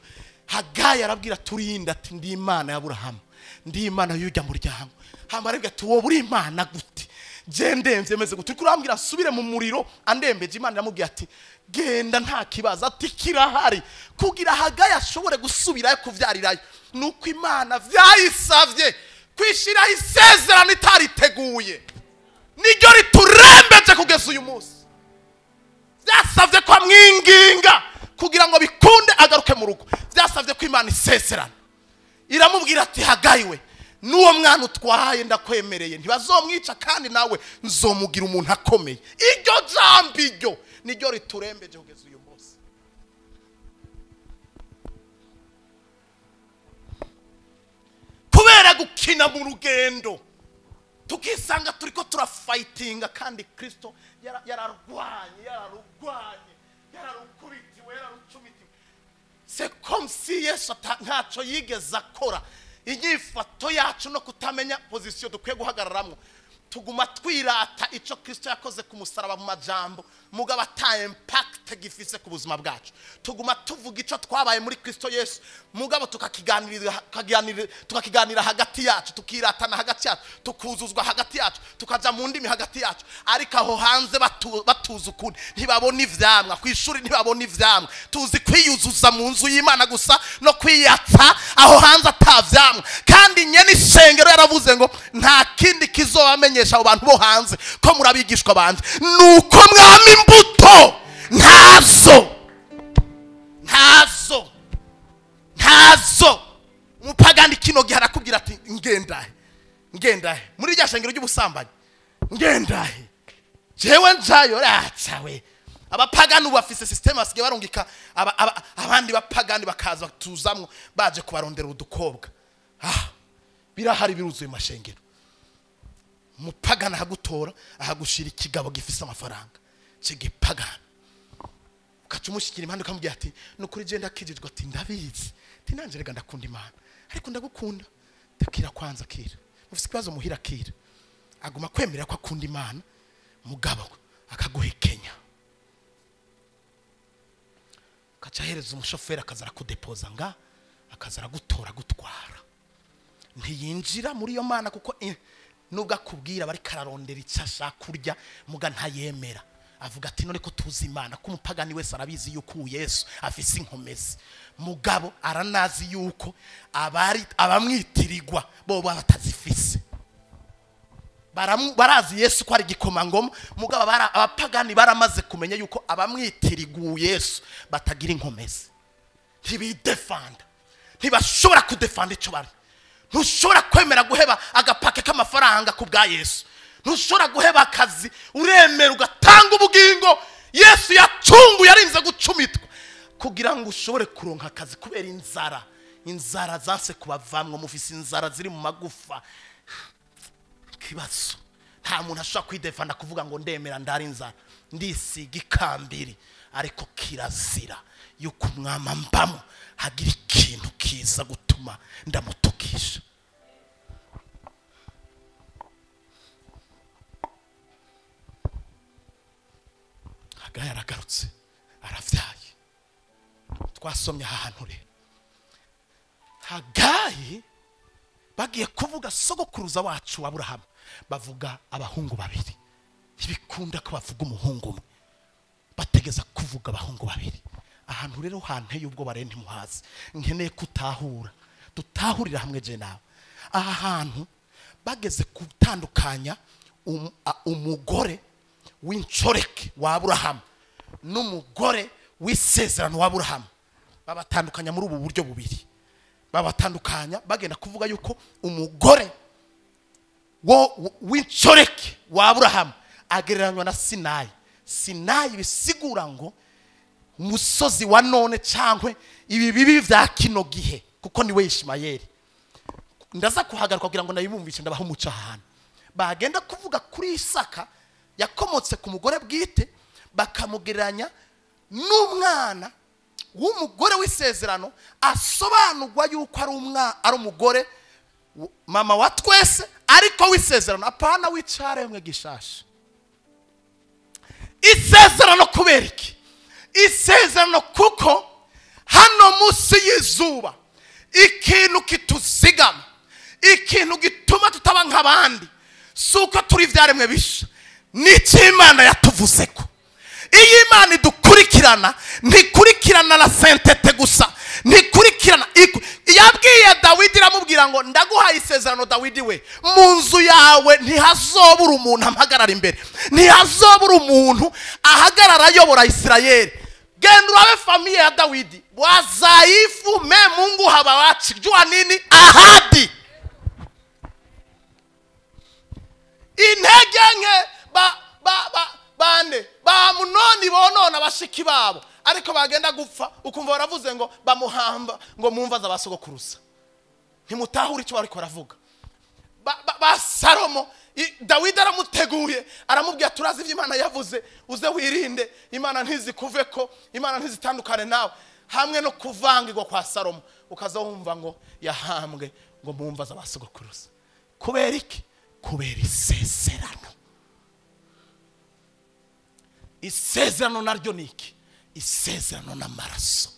Hagayi arabwira turinda ati ndi Imana ya Aburahamu ndi Imana y'ujya muryango hamarabwira ati wowe uri Imana gute je ndemvye meze gute kurambwira subire mu muriro andembeje Imana iramubwira ati genda nta kibazo ati kirahari kugira Hagayi ashobore gusubirayo kuvyarirayo nuko Imana vyayisavye kwishira isezerano itariteguye niryo riturembeje kugeza uyu munsi vyasavye kwa mwinginga kugira ngo bikunde agaruke mu rugo vyasavye ko Imana isezerano iramubwira ati Hagayi we nuwo mwana utwaye ndakwemereye ntibazomwica kandi nawe nzomugira umuntu akomeye iryo jambo iryo niryo riturembeje kugeza uyu munsi kubera gukina mu rugendo tukisanga turiko turafightinga kandi Kristo yararwanye yararukubitiwe yararucumitiwe c'est comme si Yesu ntaco yigeze akora inyifato yacu no kutamenya position dukwiye guhagararamwo tuguma twirata ico Kristo yakoze ku musaraba mu majambo mugabo ata impact gifise ku buzima bwacu tuguma tuvuga ico twabaye muri Kristo Yesu mugabo tukakiganira hagati yacu tukiratana hagati yacu tukuzuzwa hagati yacu tukaja mu ndimi hagati yacu ariko aho hanze batuza ukundi ntibabona ivyamwa kwishuri ntibabona ivyamwa tuzi kwiyuzuza mu nzu y'Imana gusa no kwiyatsa aho hanze atavyamwa kandi nyene ishengero yaravuze ngo nta kindi kizobamenyesha abo bantu bo hanze ko murabigishwa banje nuko mwami imbuto ntazo umupagani kino gihe arakubwira ati ngendahe muri rya shengero ry'ubusambanyi ngendahe jewe njayo racawe abapagani bafise system asige barungika abandi bapagani bakaza tuzamwo baje kubarondera udukobwa birahari biruzuye mashengero umupagani ahagutora ahagushira ikigabo gifise amafaranga cigipagani ukacumushikira impande ukamubwira ati nukuri je ndakijijwe ati ndabizi ati nanje rega ndakunda Imana ariko ndagukunda takira kwanza kira ufise kibazo muhira kira aguma kwemera ko akunda Imana mugabo akaguhekenya kacahereza umushoferi akazara kudepoza nga akazara gutora gutwara ntiyinjira muri yo Mana kuko nubwo akubwira bari kararondera icasha kurya muga ntayemera avuga ati none ko tuzi Imana ko umupagani wese arabizi yuko Yesu afise inkomezi mugabo aranazi yuko abamwitirigwa bo batazifise barazi Yesu ko ari gikomangoma mugabo abapagani baramaze kumenya yuko abamwitiriguye Yesu batagira inkomezi ntibidefanda ntibashobora kudefanda ico bari ntushobora kwemera guheba agapake k'amafaranga ku bwa Yesu ntushobora guheba akazi uremera ugatanga ubugingo Yesu yacunguye arinze gucumitwa kugira ngo ushobore kuronka akazi kubera inzara zanse kubavamwe mufise inzara ziri mu magufa kibazo nta muntu ashobora kwidefanda kuvuga ngo ndemera ndari inzara ndisiga ikambiri ariko kirazira yuko umwama mbamo hagira ikintu kiza gutuma ndamutukisha Hagayi aragarutse aravyaye twasomye ahantu rero Hagayi bagiye kuvuga sogokuruza wacu wa Aburahamu bavuga abahungu babiri ntibikunda ko bavuga umuhungu umwe bategeza kuvuga abahungu babiri ahantu rero hanteye ubwo barenti muhazi nkeneye kutahura tutahurira hamwe je nawe aha hantu bageze gutandukanya umugore w'incoreke wa Aburahamu n'umugore w'isezerano wa Aburahamu babatandukanya muri ubu buryo bubiri babatandukanya bagenda kuvuga yuko umugore w'incoreke wa Aburahamu agereranywa na Sinayi bisigura ngo umusozi wa none cyangwa ibi bibi vya kino gihe kuko niwe Ishimayeli. Ndaza kuhagaruka kugira ngo nabimumvishe ndabaho umuco ahantu bagenda kuvuga kuri Isaka yakomotse ku mugore bwite bakamugereranya n'umwana w'umugore w'isezerano asobanurwa yuko ari umugore mama wa twese ariko w'isezerano apana w'icaremwe gishasha. Isezerano kubera iki? Isezerano kuko hano munsi y'izuba ikintu kituzigama, ikintu gituma tutaba nk'abandi suko turi vyaremwe bisha n'Imana yatuvuze ko. Iyi Imana idukurikirana ntikurikirana la saintete gusa, ntikurikirana yabwiye Dawidi iramubwira ngo ndaguhaye isezerano Dawidi we, mu nzu yawe ntihazobura umuntu ampagarara imbere, ntihazobura umuntu ahagarara ayobora Isirayeli. Genda urabe famiye ya Dawidi wazaifu me Mungu habawachi jua nini ahadi intege nke bane bamunoni bonona bashiki babo ariko bagenda gupfa ukumva baravuze ngo bamuhamba ngo mumva za basogokuruza. Ntimutahura icyo bariko baravuga. Ba Salomo Dawidi aramuteguye aramubwira turazi ivyo Imana yavuze uze wirinde Imana ntizikuveko, Imana ntizitandukane nawe. Hamwe no kuvangirwa kwa Salomo ukaza wumva ngo yahambwe ngo mumva za basogokuruza. Kubera iki? Kubera isezerano. Isezerano naryo niki? Isezerano n'amaraso.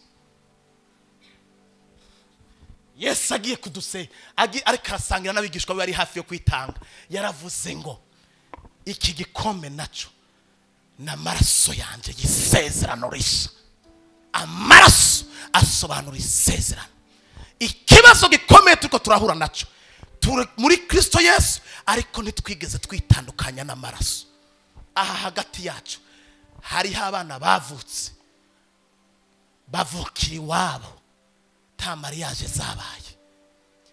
Yesu agiye kuduse ariko asangira n'abigishwa bari hafi yo kwitanga yaravuze ngo iki gikombe naco n'amaraso yanje y'isezerano risha. Amaraso asobanura isezerano. Ikibazo gikomeye turiko turahura naco muri Kristo Yesu ariko nitwigeze twitandukanya n'amaraso. Aha hagati yacu hariho abana bavutse bavukira iwabo ta mariage zabaye.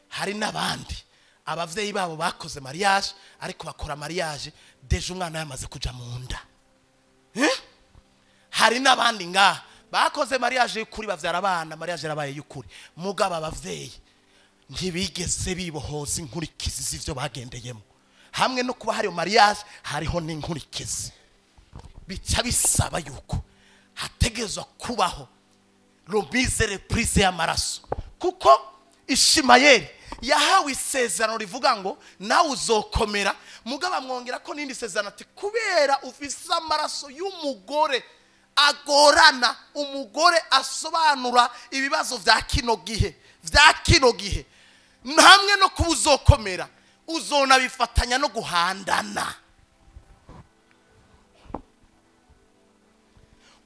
Hari n'abandi abavyeyi babo bakoze mariage ariko bakora mariage deje umwana yamaze kuja mu nda. Hari n'abandi nga bakoze mariage y'ukuri bavyara abana mariage yarabaye y'ukuri mugaba abavyeyi ntibigeze bibohoza inkurikizi z'ivyo bagendeyemo. Hamwe no kuba hari mariage hariho n'inkurikizi bica bisaba yuko hategezwa kubaho remise reprise y'amaraso kuko Ishimayeli yahawe isezerano rivuga ngo nawe uzokomera mugaba mwongera ko nindi sezerano ati kubera ufise amaraso y'umugore agorana. Umugore asobanura ibibazo vya kino gihe hamwe no kuba uzokomera uzona bifatanya no guhandana.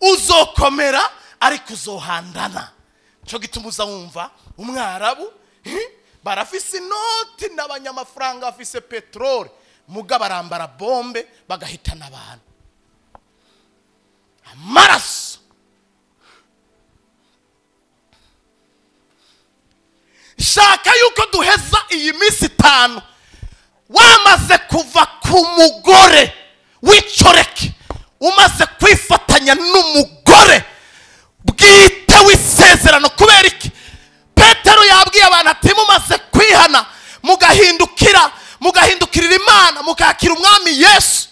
Uzokomera ariko uzohandana. Cyo gituma uzawumva umwarabu barafise inoti n'abanyamafaranga afise petrole muga barambara bombe bagahitana abantu. Amaraso shaka yuko duheza iyi minsi 5 wamaze kuva ku mugore w'icoreke umaze kwifatanya n'umugore bwite w'isezerano. Kubera iki? Petero yabwiye abantu ati mumaze kwihana mugahindukirira Imana mukakira umwami Yesu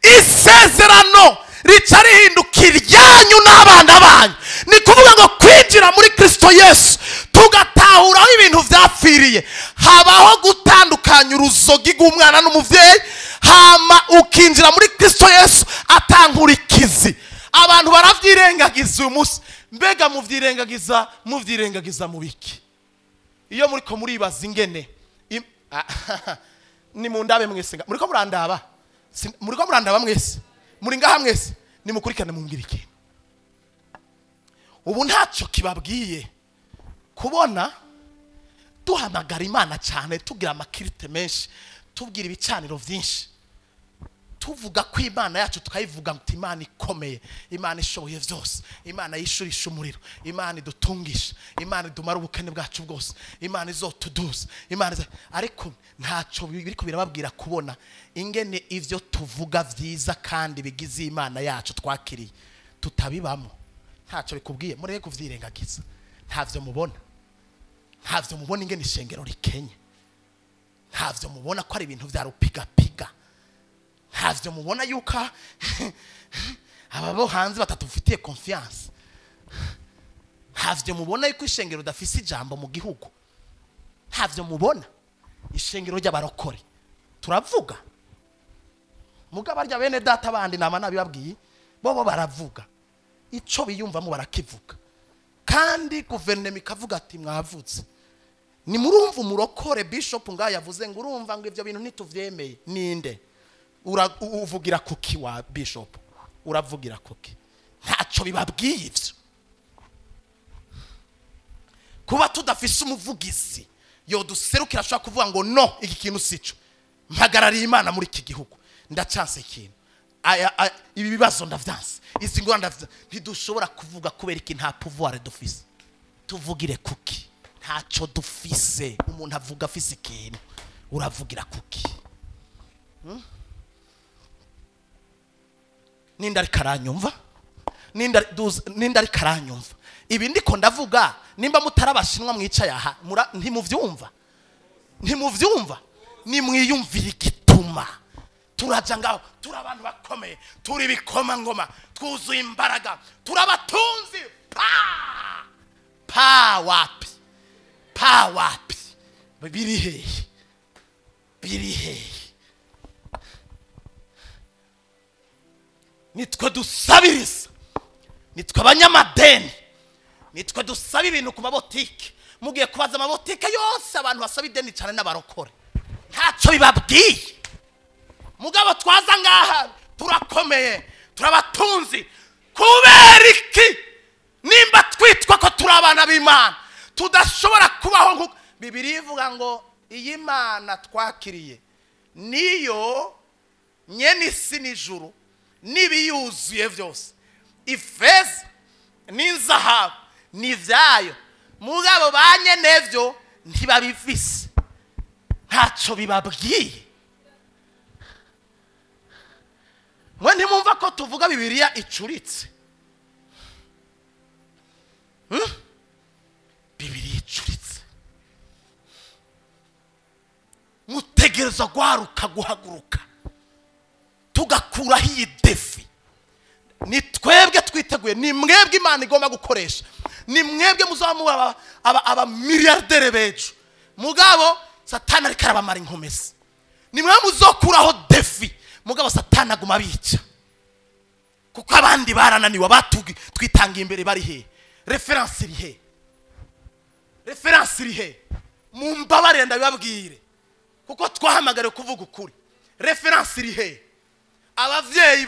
isezerano rica rihindukira ryanyu n'abana banyu. Ni kuvuga ngo kwinjira muri Kristo Yesu tugatahuraho ibintu vyapfiriye. Habaho gutandukanya uruzogi rw'umwana n'umuvyeyi hama ukinjira muri Kristo Yesu atankurikizi. Abantu baravyirengagiza uyu munsi. Mbega muvyirengagiza mu biki? Iyo muriko muribaza ingene ni mundabe mwese muriko murandaba mwese muri ngaha mwese nimukurikane mumbwira ikintu. Ubu ntacyo kibabwiye kubona duhamagara Imana cyane tugira amakirite menshi tubwira ibicaniro byinshi tuvuga ko Imana yacu tukayivuga ngo Imana ikomeye, Imana ishoboye byose, Imana yishurisha umuriro, Imana idutungisha, Imana idumara ubukene bwacu bwose, Imana izotuduza, Imana ariko ntacyo biriko birababwira kubona ingene ivyo tuvuga vyiza kandi bigize Imana yacu twakiriye tutabibamo. Ntacyo bikubwiye mureke kuvyirengagiza. Ntavyo mubona ntavyo mubona ingene ishengero rikenye, ntavyo mubona ko ari ibintu vya rupiga, ntavyo mubona yuko ababo hanze batatufitiye confiance, ntavyo mubona yuko ishengero dafise ijambo mu gihugu, ntavyo mubona ishengero ry'abarokore turavuga mugabo arya bene data bandi nama nabibabwiye bobo baravuga ico biyumvamo barakivuga, kandi guverinoma ikavuga ati mwavutse ni murumva umurokore bishop ngaho yavuze ngo urumva ngo ivyo bintu ntituvyemeye. Ninde uvugira kuki wa bishop? Uravugira kuki? Ntaco bibabwiye ivyo. Kuba tudafise umuvugizi yoduserukira ashaka kuvuga ngo no iki kintu sico, mpagarariye Imana muri iki gihugu, ndacyanse ikintu ibi bibazo ndavyanse, izi ngora ndavyanse, ntidushobora kuvuga kubera iki nta pouvoir dufise. Tuvugire kuki? Ntaco dufise. Umuntu avuga afise ikintu, uravugira kuki? Ninda ari karanyumva, ninda ari karanyumva. Ibi ndiko ndavuga nimba mutarabashinwa mwica yaha ntimuvyumva, nimwiyumvira igituma turaja ngaho, turi abantu bakomeye, turi bikoma ngoma, twuzuye imbaraga, turabatunzi. Pa wapi biri hehe? Nitwe dusabiriza, nitwe abanyamadeni, nitwe dusaba ibintu ku mabotike. Mugiye kubaza amabotike yose abantu basaba ideni cyane n'abarokore, ntacyo bibabwiye. Mugabo twaza ngaha turakomeye, turabatunzi. Kubera iki? Nimba twitwa ko turi abana b'Imana tudashobora kubaho nkuko Bibiliya ivuga ngo iyi Mana twakiriye niyo nyene isi n'ijuru n'ibiyuzuye byose, ifeza n'inzahabu n'ivyayo, mugabo banye nevyo ntibabifise, ntaco bibabwiye. Mwe ntimumva ko tuvuga Bibiliya icuritse? Bibiliya icuritse. Mutegereza guhaguruka tugakuraho iyi defi. Ni twebwe twiteguye, ni mwebwe Imana igomba gukoresha, ni mwebwe muzamura aba milliardaire bejo. Mugabo Satani ariko arabamara inkomezi, ni mwe muzokuraho defi. Mugabo Satani aguma bica kuko abandi barananiwe, twitanga imbere bari he? Reference iri he? Mumbabare ndabibabwire kuko twahamagare kuvuga ukuri. Reference iri he? Abavyeyi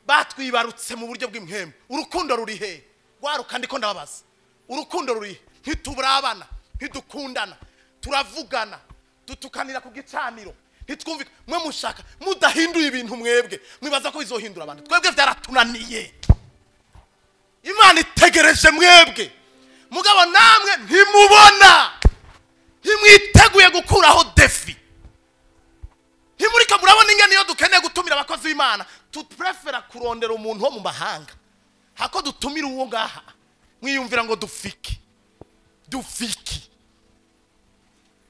batwibarutse mu buryo bw'imhembe, urukundo ruri he? Gwaruka ndiko ndababaza, urukundo ruri? Ntituburabana, ntidukundana, turavugana, dutukanira ku gicaniro, ntitwumvika. Mwe mushaka mudahinduye ibintu, mwebwe mwibaza ko bizohindura abantu. Twebwe byaratunaniye, Imana itegereje mwebwe. Mugabo namwe ntimubona, ntimwiteguye gukuraho defi. Ntimurika murabona ingene iyo dukeneye gutumira abakozi b'Imana tuprefera kurondera umuntu wo mu mahanga hako dutumira uwo ngaha. Mwiyumvira ngo dufiki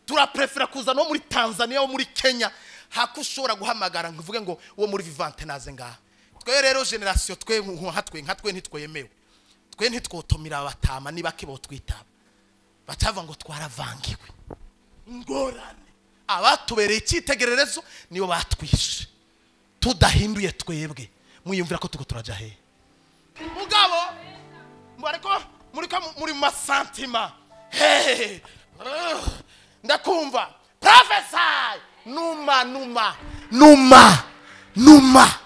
turaprefera kuza no muri Tanzania, wo muri Kenya, hako ushobora guhamagara nkuvuge ngo uwo muri Vivante naze ngaha. Twe rero generation twe nkatwe ntitwemewe, twe ntitwotumira abatama niba kibo twitaba, batavuga ngo twaravangiwe. Ngorane abatubereye icyitegererezo nibo batwishe, tudahinduye twebwe. Mwiyumvira ko tuko turaja he? Mugabo muri masantima hehe, ndakumva prophesy numa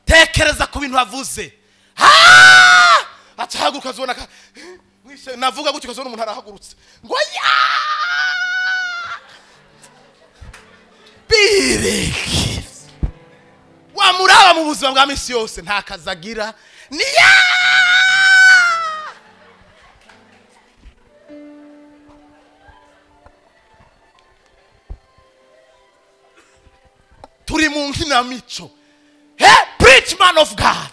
tekereza ku bintu bavuze. Acahaguruka zona navuga gutyo kazona umuntu arahagurutse ngo ya bireki wamuraba mu buzima bwa misi yose nta kazagira ni ya turi mu nkinamico. Hey, preach man of God.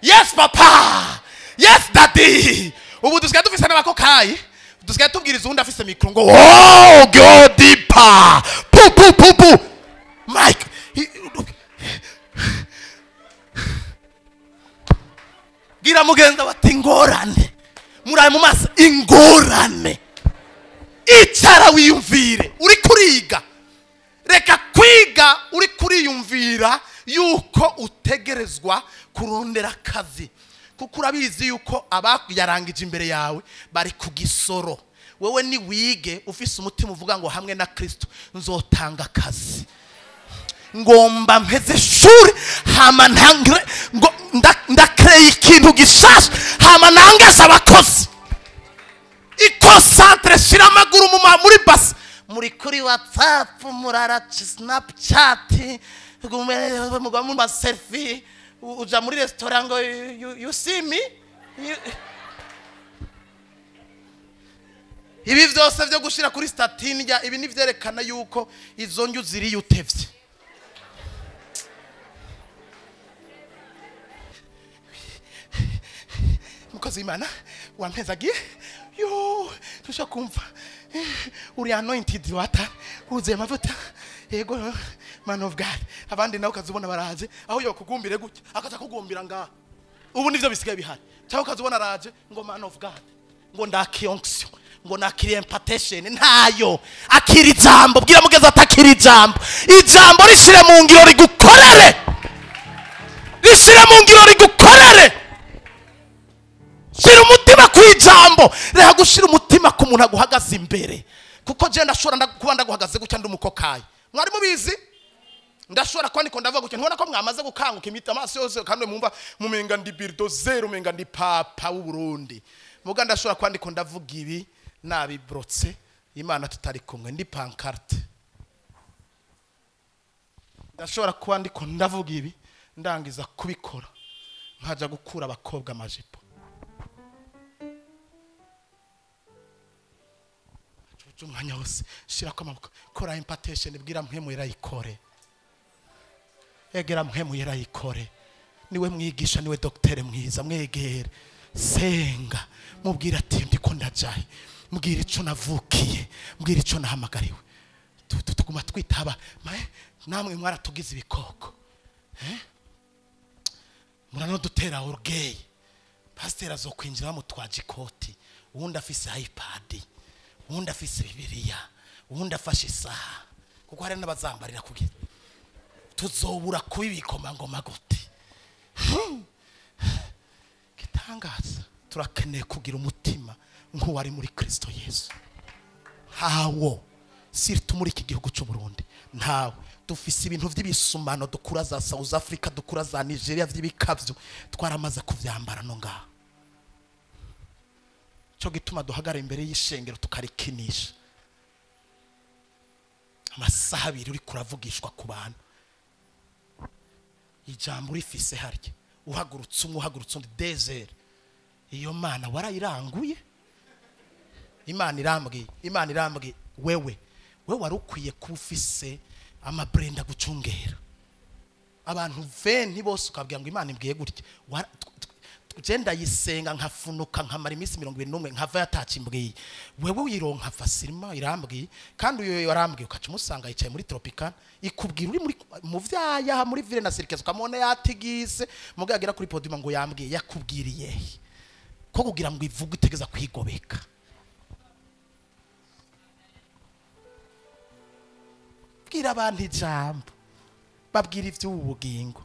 Yes papa, yes daddy. ubu dusigaye dufise n'abakokayi dusigaye tubwiriza uwundi afise mikro ngo oh go deeper pu pu pu pu Mike gira mugenza bati ingorane muraye mu maso ingorane icara wiyumvire uri kuriga reka kwiga uri kuriyumvira yuko utegerezwa kurondera akazi kuko urabizi yuko abakuyarangije imbere yawe bari ku gisoro wewe ni wige ufise umutima uvuga ngo hamwe na Kristo nzotanga akazi ngomba mpeze shuri hama ntangire ngo ndakreye ikintu gishasha hama nangeza abakozi ikosantre shira amaguru muri basi muri kuri WhatsApp murara Snapchat mugwa mu selfie uja muri restaurant ngo you see me ibi vyose byo gushira kuri statine ibi ni vyerekana yuko izo njyu ziri yutevye mukozi imana wampezagiye yo tusha kumva uri anointed wata uze amavuta yego man of God abandi nawe kazubona baraje aho yo kugumbire gutya akaza kugumbira ngaha ubu nivyo bisigaye bihari cyangwa kazubona araje ngo man of God ngo ndakionction ngo nakiri impartation ntayo akiri ijambo bwira mugeza atakiri ijambo ijambo rishire mu ngiro rigukorere shira umutima kwijambo reha gushira umutima ku muntu aguhagaze imbere kuko je ndashobora kuba ndaguhagaze gutya ndumukokayi mwari mubizi ndashobora kwandika ndavuga gutya ntubona ko mwamaze gukanguka imita amaso yose kandi mumva mumenga ndi bulldozer umenga ndi papa w'u Burundi muga ndashobora kwandika ndavuga ibi nabibrotse imana tutari kumwe ndi pancarte ndashobora kwandika ndavuga ibi ndangiza kubikora nkaja gukura abakobwa amajipo umwanya wose shira ko amaboko kora impartation bwira mpemu yarayikore egera mpemu yarayikore niwe mwigisha niwe docteur mwiza mwegere senga mubwira ati ndiko ndajaye mbwira ico navukiye mbwira ico nahamagariwe tuguma twitaba namwe mwaratugize ibikoko murano dutera orgey pastor azokwinjira mu twajikoti uwundi afise iPad uwundi afise Bibiliya uwundi afashe isaha kuko hari n'abazambarira kugira tuzobura kubibikoma ngoma gute gitangaza turakeneye kugira umutima nk'uwari muri Kristo Yesu hawo sirtu muri iki gihugu cy'u Burundi ntawe dufise ibintu vy'ibisumano dukura za South Africa dukura za Nigeria vy'ibikavyo twaramaze kuvyambara no ngaha cyo gituma duhagara imbere y'ishengero tukarikinisha amasaha abiri uri kuravugishwa ku bantu ijambo rifise harya uhagurutse undi desert iyo mana warayiranguye imana irambwiye wewe warukwiye kufise amabrenda gucungera abantu veni bose ukabwira ngo imana imbwiye gutya genda yisenga nkafunuka nkamara iminsi 21 nkava yatacimbwiye wewe wironka fasirima irambwiye kandi uyo yarambwiye ukaca umusanga yicaye muri tropical ikubwira uri muri mu vyaya muri ville na circus ukamone yatigise mugagira kuri podium ngo yambwiye yakubwiriye ko kugira ngo ivuge itegeza kwigobeka bwira abantu ijambo babwira ivy'ubugingo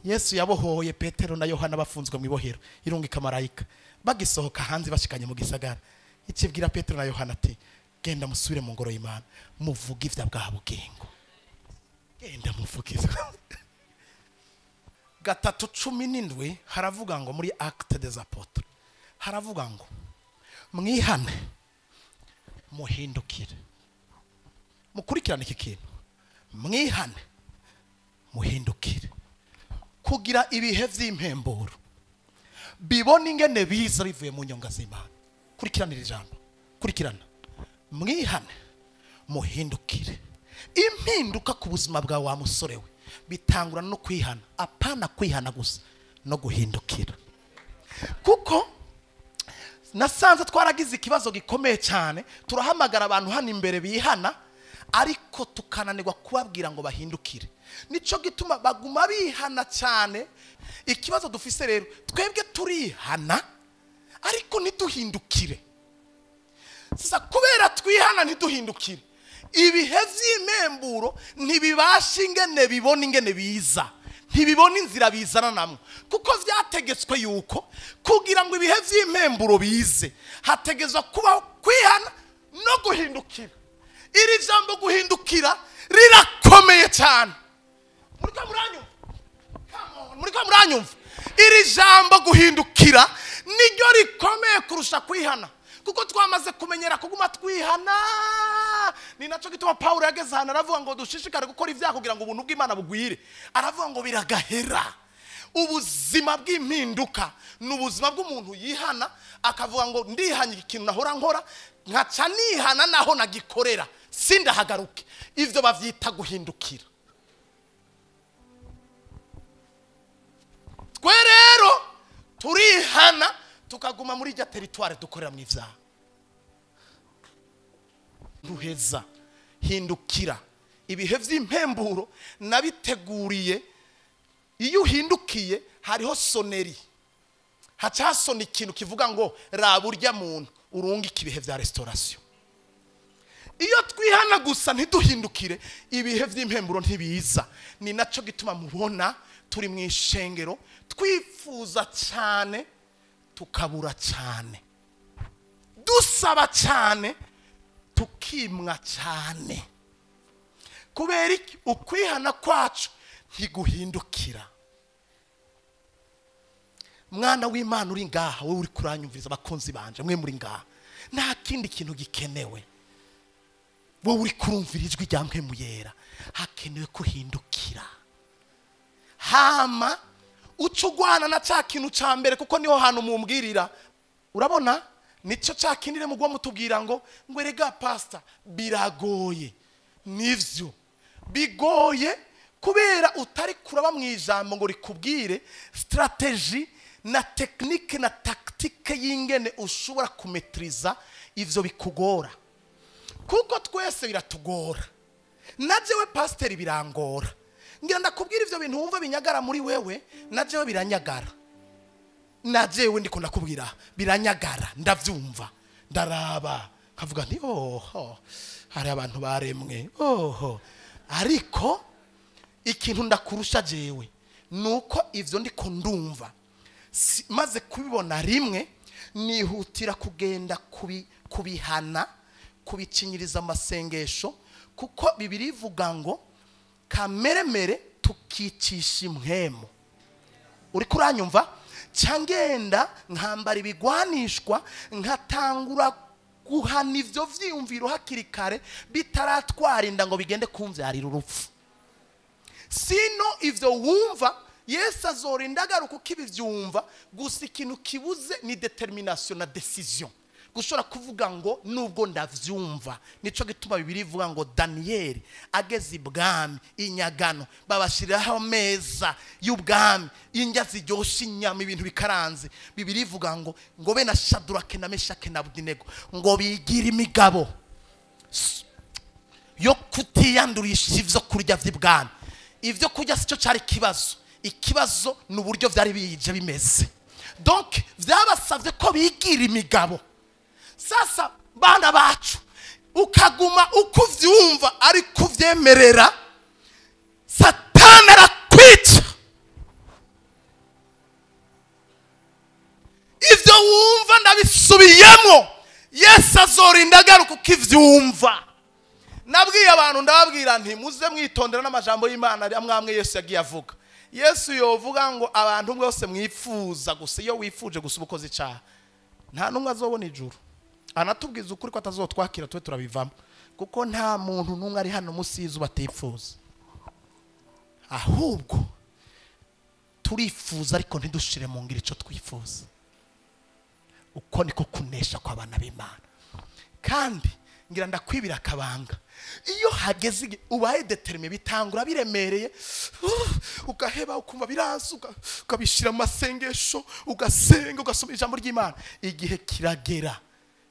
Yesu yabohoye Petero na Yohana bafunzwe mu ibohero irungika marayika bagisohoka hanze bashikanye mu gisagara ikibwira Petero na Yohana ati genda musubire mu ngoro y'Imana muvuga ivya bwa bugingo genda muvugiza 3:17 haravuga ngo muri Actes des Apôtres haravuga ngo mwihane muhindukire mukurikirane iki kintu mwihane muhindukire kugira ibihe vy'impemburo bibona ingene biza bivuye mu nyonga z'Imana kurikiranira ijambo kurikirana mwihane muhindukire impinduka ku buzima bwa wa musore we bitangura no kwihana apana kwihana gusa no guhindukira kuko nasanze twaragize ikibazo gikomeye cyane, turahamagara abantu hano imbere bihana ariko tukananirwa kubabwira ngo bahindukire. Nico gituma baguma bihana cyane. Ikibazo dufise rero, twebwe turihana ariko ntiduhindukire. Sasa kubera twihana ntiduhindukire, ibihe vy'imemburo ntibibasha ingene bibona ingene biza, ntibibona inzira bizana namwe, kuko vyategetswe yuko kugira ngo ibihe vy'imemburo bize hategezwa kubaho kwihana no guhindukira. Iri jambo guhindukira rirakomeye cyane. Murika muranyumva? Iri jambo guhindukira niryo rikomeye kurusha kwihana, kuko twamaze kumenyera kuguma twihana. Ni naco gituma Paulo yageze hano aravuga ngo dushishikare gukora ivyaha kugira ngo ubuntu bw'Imana bugwire. Aravuga ngo biragahera. Ubuzima bw'impinduka n'ubuzima bw'umuntu yihana akavuga ngo ndihanye ikintu nahora nkora nkaca nihana naho nagikorera sindahagaruke. Ivyo bavyita guhindukira. Twe rero turihana tukaguma muri rya territoire dukorera mu ivyaha. Nduheza hindukira. Ibihe vy'impemburo nabiteguriye. Iyo uhindukiye hariho soneri, haca hasona ikintu kivuga ngo raba urya muntu urunga ikibihe vya restauration. Iyo twihana gusa ntiduhindukire ibihe vy'impemburo ntibiza. Ni naco gituma mubona turi mu ishengero twifuza cyane tukabura cyane, dusaba cyane tukimwa cyane. Kubera iki? Ukwihana kwacu ntiguhindukira. Mwana w'Imana uri ngaha, wowe uri kuranyumviriza, abakonzi banje mwe muri ngaha, nta kindi kintu gikenewe. Wowe uri kurumvira ijwi rya Mpwemu Yera, hakenewe kuhindukira. Hama ucugwana na ca kintu ca mbere, kuko niho hano mumbwirira. Urabona nico ca kinire mugwa mutubwira ngo erega pastor biragoye. Nivyo bigoye kubera utari kuraba mu ijambo ngo rikubwire strategy na technique na tactique y'ingene ushobora kumetriza ivyo bikugora. Kuko twese biratugora. Najewe pastor birangora. Ngira ndakubwira ivyo bintu wumva binyagara muri wewe, najewe biranyagara. Najewe ndiko ndakubwira biranyagara, ndavyumva. Ndaraba kavuga nti hari abantu baremwe. Ariko ikintu ndakurusha jewe nuko ivyo ndiko ndumva maze kubibona rimwe nihutira kugenda kubihana, kubicinyiriza amasengesho, kuko Bibiri ivuga ngo kameremere tukicisha impwemu. Uri kuranyumva? Cyangenda nkambara ibigwanishwa nkatangura guhana ivyo vyiyumviro hakiri kare bitaratwarinda ngo bigende kumvyarira urupfu. Sino ivyo wumva Yesu azorinda agaruka ukibivyumva, gusa ikintu kibuze ni determination na decision. Gushora kuvuga ngo nubwo ndavyumva. Nico gituma Bibiri ivuga ngo Daniel ageze ibwami inyagano babashiriraho meza y'ubwami, indya ziryoshe inyama, ibintu bikaranze. Bibiri ivuga ngo be na Shadrake na Meshake na Abednego ngo bigira imigabo yo kutiyandurisha ivyo kurya vy'ibwami. Ivyo kurya sico cari kibazo. Ikibazo n'uburyo vyari bije bimeze. Donc vyabasavye ko bigira imigabo. Sasa bana bacu ukaguma ukuvyumva ari kuvyemerera, Satani arakwica. Ivyo wumva ndabisubiyemo, Yesu azorinda agaruka ukivyumva. Nabwiye abantu ndababwira nti muze mwitondera n'amajambo y'Imana amwamwe Yesu yagiye avuga. Yesu yovuga ngo abantu bose mwifuza gusa, iyo wifuje gusa ubukoze icaha nta numwe azobona ijuru. Anatubwiza ukuri ko atazotwakira twe turabivamo, kuko nta muntu numwe ari hano musizi batifuza. Ahubwo turifuza ariko ntidushire mu ngiro ico twifuza. Uko niko kunesha kw'abana b'Imana. Kandi ngira ndakwibira akabanga, iyo hageze ubaye determine bitangura biremereye ugaheba ukumva biraza ukabishira amasengesho ugasenga ugasoma ijambo ry'Imana igihe kiragera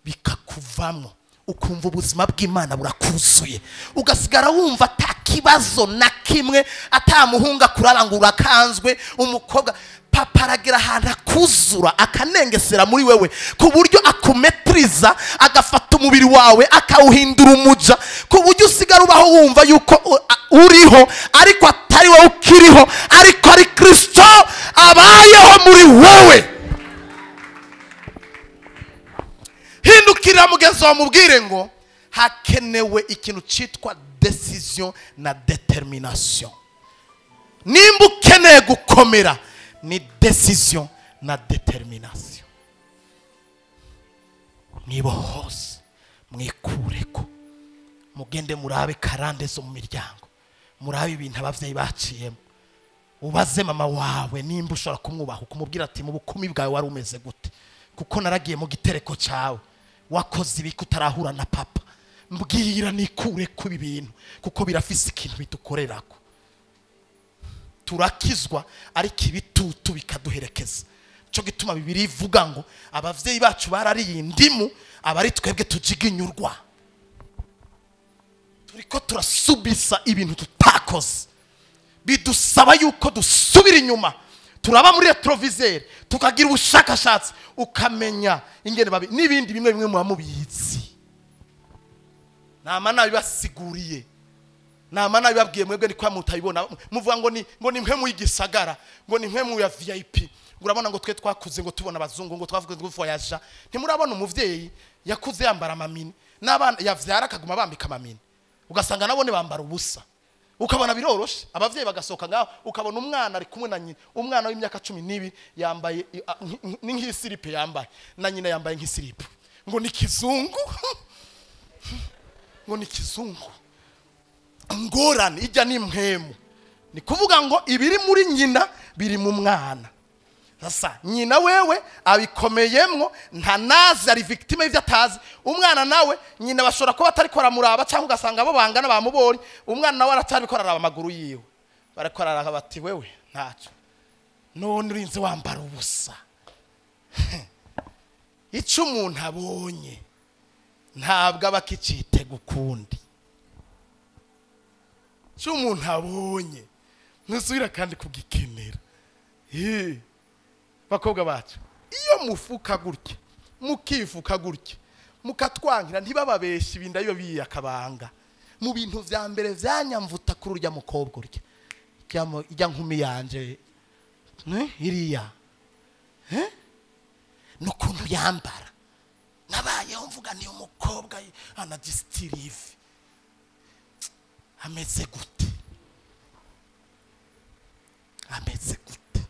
bikakuvamo ukumva ubuzima bw'Imana burakuzuye ugasigara wumva atakibazo na kimwe atamuhunga kurarangura kanzwe umukobwa papa aragira ahantu akuzura akanengesera muri wewe ku buryo akumetriza agafata umubiri wawe akawuhindura umuja ku buryo usigara ubaho wumva yuko uriho ariko atari wowe ukiriho ariko ari Kristo abayeho muri wowe. Hindukira mugenzi wawe mubwire ngo hakenewe ikintu cyitwa decision na determination. Nimba ukeneye gukomera ni decision na determination. Nibo hose mwikureko mugende murabe karande zo mu miryango murabe ibintu abavyeyi baciyemo ubaze mama wawe nimba ushobora kumwubaha kumubwira ati mu bukumi bwawe wari umeze gute kuko naragiye mu gitereko cyawe wakoze ibiki utarahura na papa mbwira nikure ku ibintu kuko birafise ikintu bitukorerako turakizwa ariko ibitutu bikaduherekeza cyo gituma bibiri ivuga ngo abavyeyi bacu barariye indimu abari twebwe tujiginyurwa turiko turasubisa ibintu tutakoze bidusaba yuko dusubira inyuma turaba muri retroviseur tukagira ubushakashatsi ukamenya ingene babi nibindi bimwe bimwe mu bamubizi nama nabibasiguriye nama nabibabwiye mwebwe ni kwa mutabibona muvuga ngo ni mwe mu igisagara ngo ni mwe mu ya VIP urabona ngo twe twakuze ngo tubona abazungu ngo twavuga ngo voyage ntimurabona umuvyeyi yakuze yambara amamini n'abana yavyara akaguma bambika amamini ugasanga nabone bambara ubusa ukabona biroroshe abavyeyi bagasoka ngaho ukabona umwana ari kumwe na nyina umwana w'imyaka 12 yambaye nk'isiripe yambaye na nyina yambaye nk'isiripe ngo ni kizungu ngo ni kizungu ngorane ijya ni mpemu ni kuvuga ngo ibiri muri nyina biri mu mwana sasa nyina wewe abikomeyemwo nta nazi ari victime y'ivyo atazi umwana nawe nyina bashora ko batari ko ramuraba cyangwa ugasanga abo bangana bamubonye umwana nawe aratari ko araraba amaguru yiwe barakorara bati wewe ntaco none urinze wambara ubusa ico umuntu abonye ntabwo abakicite gukundi cyo umuntu abonye ntusubira kandi kugikenera bakobwa bacu iyo mufuka gutya mukifuka gutya mukatwangira ntibababeshe ibinda yo biyakabanga mu bintu vya mbere vyanyamvuta kuri urya mukobwa urya ijya nkumi yanje iriya nukuntu yambara nabayeho mvuga ni umukobwa anagistirive ameze gute ameze gute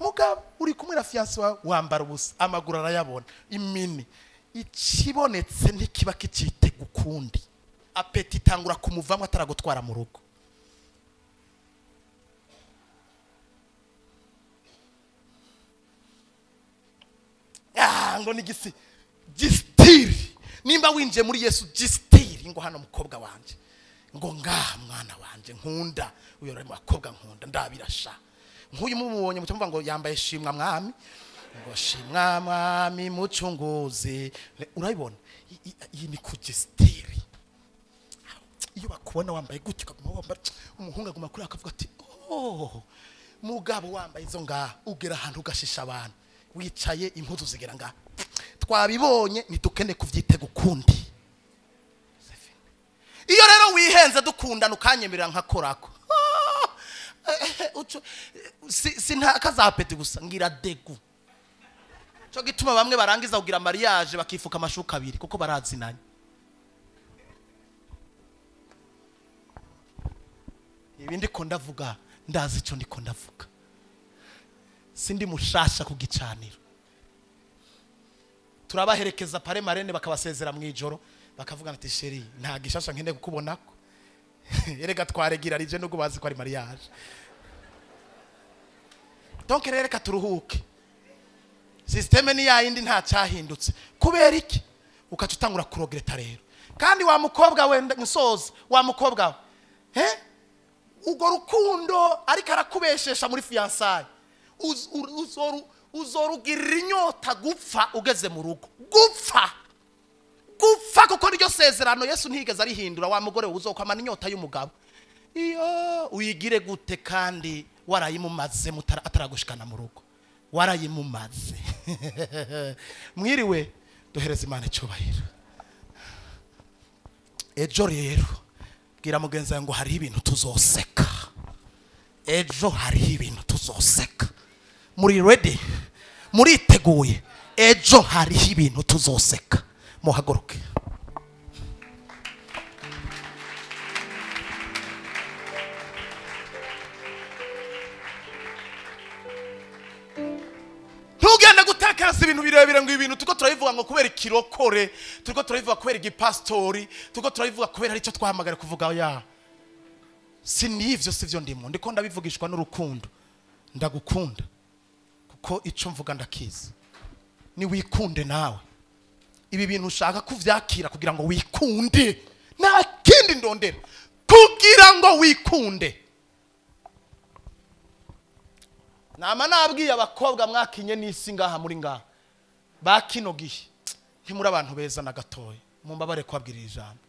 mugabo uri kumwe na fiance wawe wambara ubusa amaguru arayabona imini ikibonetse ntikiba kicite gukundi apeti tangura kumuvamo ataragutwara mu rugo ngo ni gistiri nimba winje muri Yesu gistiri ngo hano mukobwa wanje ngo ngaha mwana wanje nkunda uyo ari makobwa nkunda ndabirasha nk'uyu mubonye mutumva ngo yambaye shimwa mwami ngo shimwa mwami mucunguzi urabibona iyi ni kugistiri iyo bakubona wambaye gutyo kaguma wambara umuhungu aguma kuri akavuga ati oh mugabo wambaye izo ngaha ugera ahantu ugashisha abantu wicaye impuzu zigera ngaha twabibonye nitukene kuvyite gukundi iyo rero wihenze dukundana ukanyemerera nkakorako sintakazapeti gusa ngira degu cyo gituma bamwe barangiza kugira mariage bakifuka amashuka abiri kuko barazinanye ibindi ko ndavuga ndazi cyo ndiko ndavuga sindi mushasha kugicanira turabaherekeza pare marene bakabasezera mu ijoro bakavuga ati sheri nta gishasha nkende kukubonako erega twaregira rije no gubazi ko ari mariage donc reka turuhuke systeme ni ya yindi nta cyahindutse kubera iki ukaca utangura kurogereta rero. Kandi wa mukobwa wenda nsoza wa mukobwa ugo rukundo ariko arakubeshesha muri fiançailles uzorugirira inyota gupfa ugeze mu rugo gupfa kuko niryo sezerano Yesu ntigeze arihindura. Wa mugore uzokwamana inyota y'umugabo iyo uyigire gute kandi warayimumaze ataragushikana mu rugo warayimumaze. Mwiriwe duhereza Imana icyubahiro. Ejo rero bwira mugenzi wanjye ngo hari ibintu tuzoseka. Ejo hari ibintu tuzoseka. Muri ready? Muriteguye? Ejo hari ibintu tuzoseka. Muhaguruke. Ntugende gutekereza ibintu birebire ngo ibintu tuko turabivuga ngo kubera ikirokore, tuko turabivuga kubera igipastori, tuko turabivuga kubera ari cyo twahamagara kuvuga ya. Sinivyo sivyo ndimo. Ndiko ndabivugishwa n'urukundo. Ndagukunda. Kuko ico mvuga ndakiza. Ni wikunde nawe. Ibi bintu ushaka kuvyakira kugira ngo wikunde. Nta kindi ndondera. Kugira ngo wikunde. Nama nabwiye abakobwa mwakinye n'isi ngaha muri ngaha. Bakino gihe. Ntimuri abantu beza na gatoya. Mumbabare kwabwirira ijambo.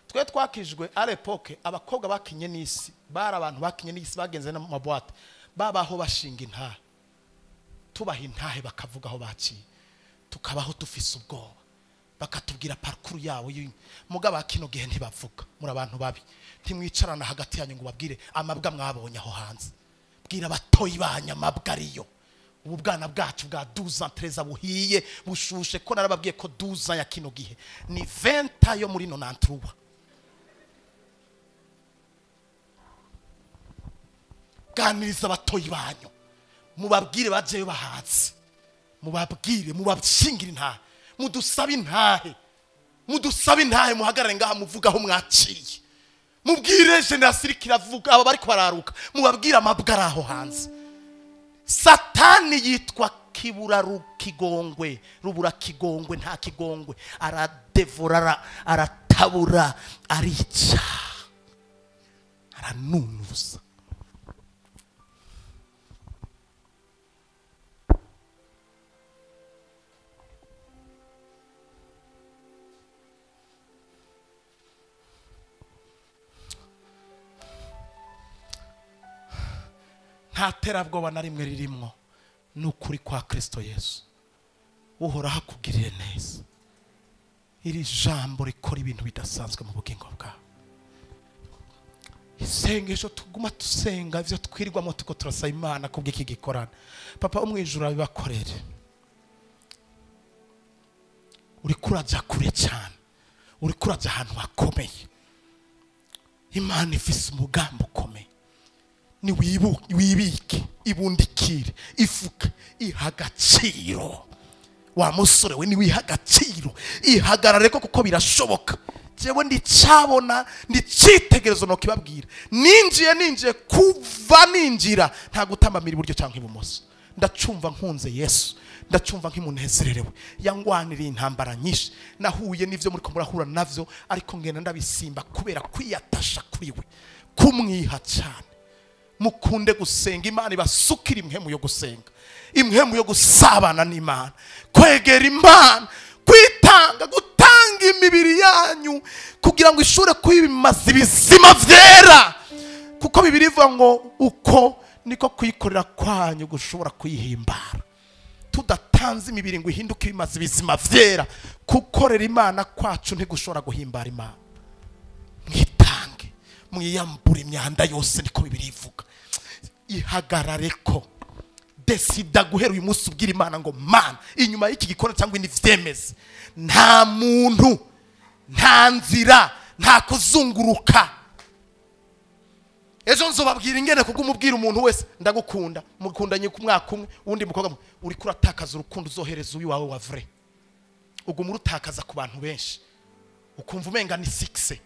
Twe twakijwe à l'époque abakobwa bakinye n'isi. Bara abantu bakinye n'isi bagenze na mabwate. Babaho bashinga intahe. Tubaha intahe bakavuga aho baciye. Tukabaho tufise ubwoba. Bakatubwira parcours yawo mugabo akino gihe ntibavuga. Muri abantu babi. Ntimwicarana hagati yanyu ngo babwire amabwa mwabonye aho hanze. Bwira batoyi banya mabwa ariyo. Ubu bwana bwacu bwa 12 ans 13 buhiye bushushe ko narababwiye ko 12 ans ya kino gihe ni 20 yo muri 93. Ganiriza batoyi banyu. Mubabwire bajeyo bahazi. Mubabwire mubashingira intahe. Mudusabe intahe. Mudusabe intahe muhagarare ngaha muvuga aho mwaciye. Mubwire generasi kiravuga aba bari kwararuka. Mubabwire amabwa aho hanze. Satani yitwa kibura rukigongwe, rubura kigongwe nta kigongwe, aradevora aratabura arica. Aranunuza. Nta terabwoba na rimwe ririmo n'ukuri kwa Kristo Yesu. Uhora hakugiriye neza. Iri jambo rikora ibintu bidasanzwe mu bugingo bwawe. Isengesho tuguma tusenga ivyo twirirwamo tuko turasa Imana kubw'iki gikorana. Papa umwijuru abibakorere. Uri kuraja kure cyane. Uri kuraja ahantu hakomeye. Imana ifise umugambo ukomeye. Ni wibike ibundikire ifuka ihagaciro. Wa musore we ni wihagaciro ihagarare ko kuko birashoboka. Jewe ndicabona ndicitegerezo no kibabwira. Ninjiye kuva ninjira nta gutambamira iburyo cyangwa ibumoso. Ndacumva nkunze Yesu. Ndacumva nk'imunezererewe. Yangwanira intambara nyinshi. Nahuye n'ivyo muri ko murahura navyo ariko ngenda ndabisimba kubera kwiyatasha kuriwe. Kumwiha cyane. Mukunde gusenga Imana ibasukira imhemu yo gusenga. Imhemu yo gusabana n'Imana. Kwegera Imana, kwitanga, gutanga imibiri yanyu kugira ngo ishure kwibimaza ibizima vyera. Kuko Bibiliya ivuga ngo uko niko kwikorera kwanyu gushobora kuyihimbara. Tudatanze imibiri ngo ihinduke ibimaza ibizima vyera. Kukorera Imana kwacu ntigushobora guhimbara Imana. Mwitange, mwiyambura imyanda yose niko Bibiliya ivuga. Ihagarare ko desida guhera uyu munsi ubwira Imana ngo Mana inyuma y'iki gikora cyangwa ni vyemeze. Nta muntu, nta nzira, nta kuzunguruka. Ejo nzobabwira ingene kuko umubwira umuntu wese ndagukunda. Mukundanye ku mwaka umwe undi mukobwa uri kuratakaza urukundo uzohereza uyu wawe wa vrai. Ugo murutakaza ku bantu benshi. Ukumva umenga ni 6.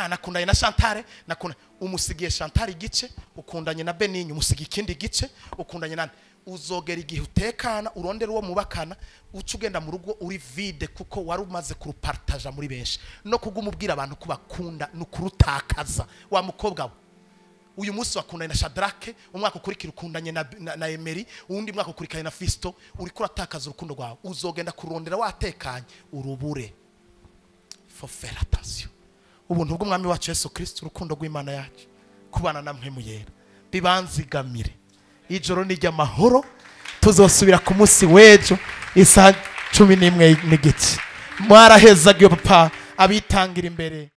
Nakundanye na Chantal, nakunda umusigiye Chantal igice, ukundanye na Beninyo umusigiye ikindi gice, ukundanye na uzogera igihe utekana urondera uwo mubakana uca ugenda mu rugo uri vide kuko wari umaze kurupartaja muri benshi no kugumubwira abantu ko bakunda nukurutakaza wa mukobwa we uyu munsi wakundanye na Shadrake umwaka ukurikira ukundanye na Emery uwundi mwaka ukurikanye na Fisto uri kuratakaza urukundo rwawe uzogenda kurondera watekanye urubure for faire attention ubuntu bw'umwami wacu Yesu Kristo urukundo rw'Imana yacu kubana namwe muyera bibanzigamire ijoro ni ry'amahoro tuzosubira ku munsi w'ejo isaha 11 n'igice mwarahezaga papa abitangira imbere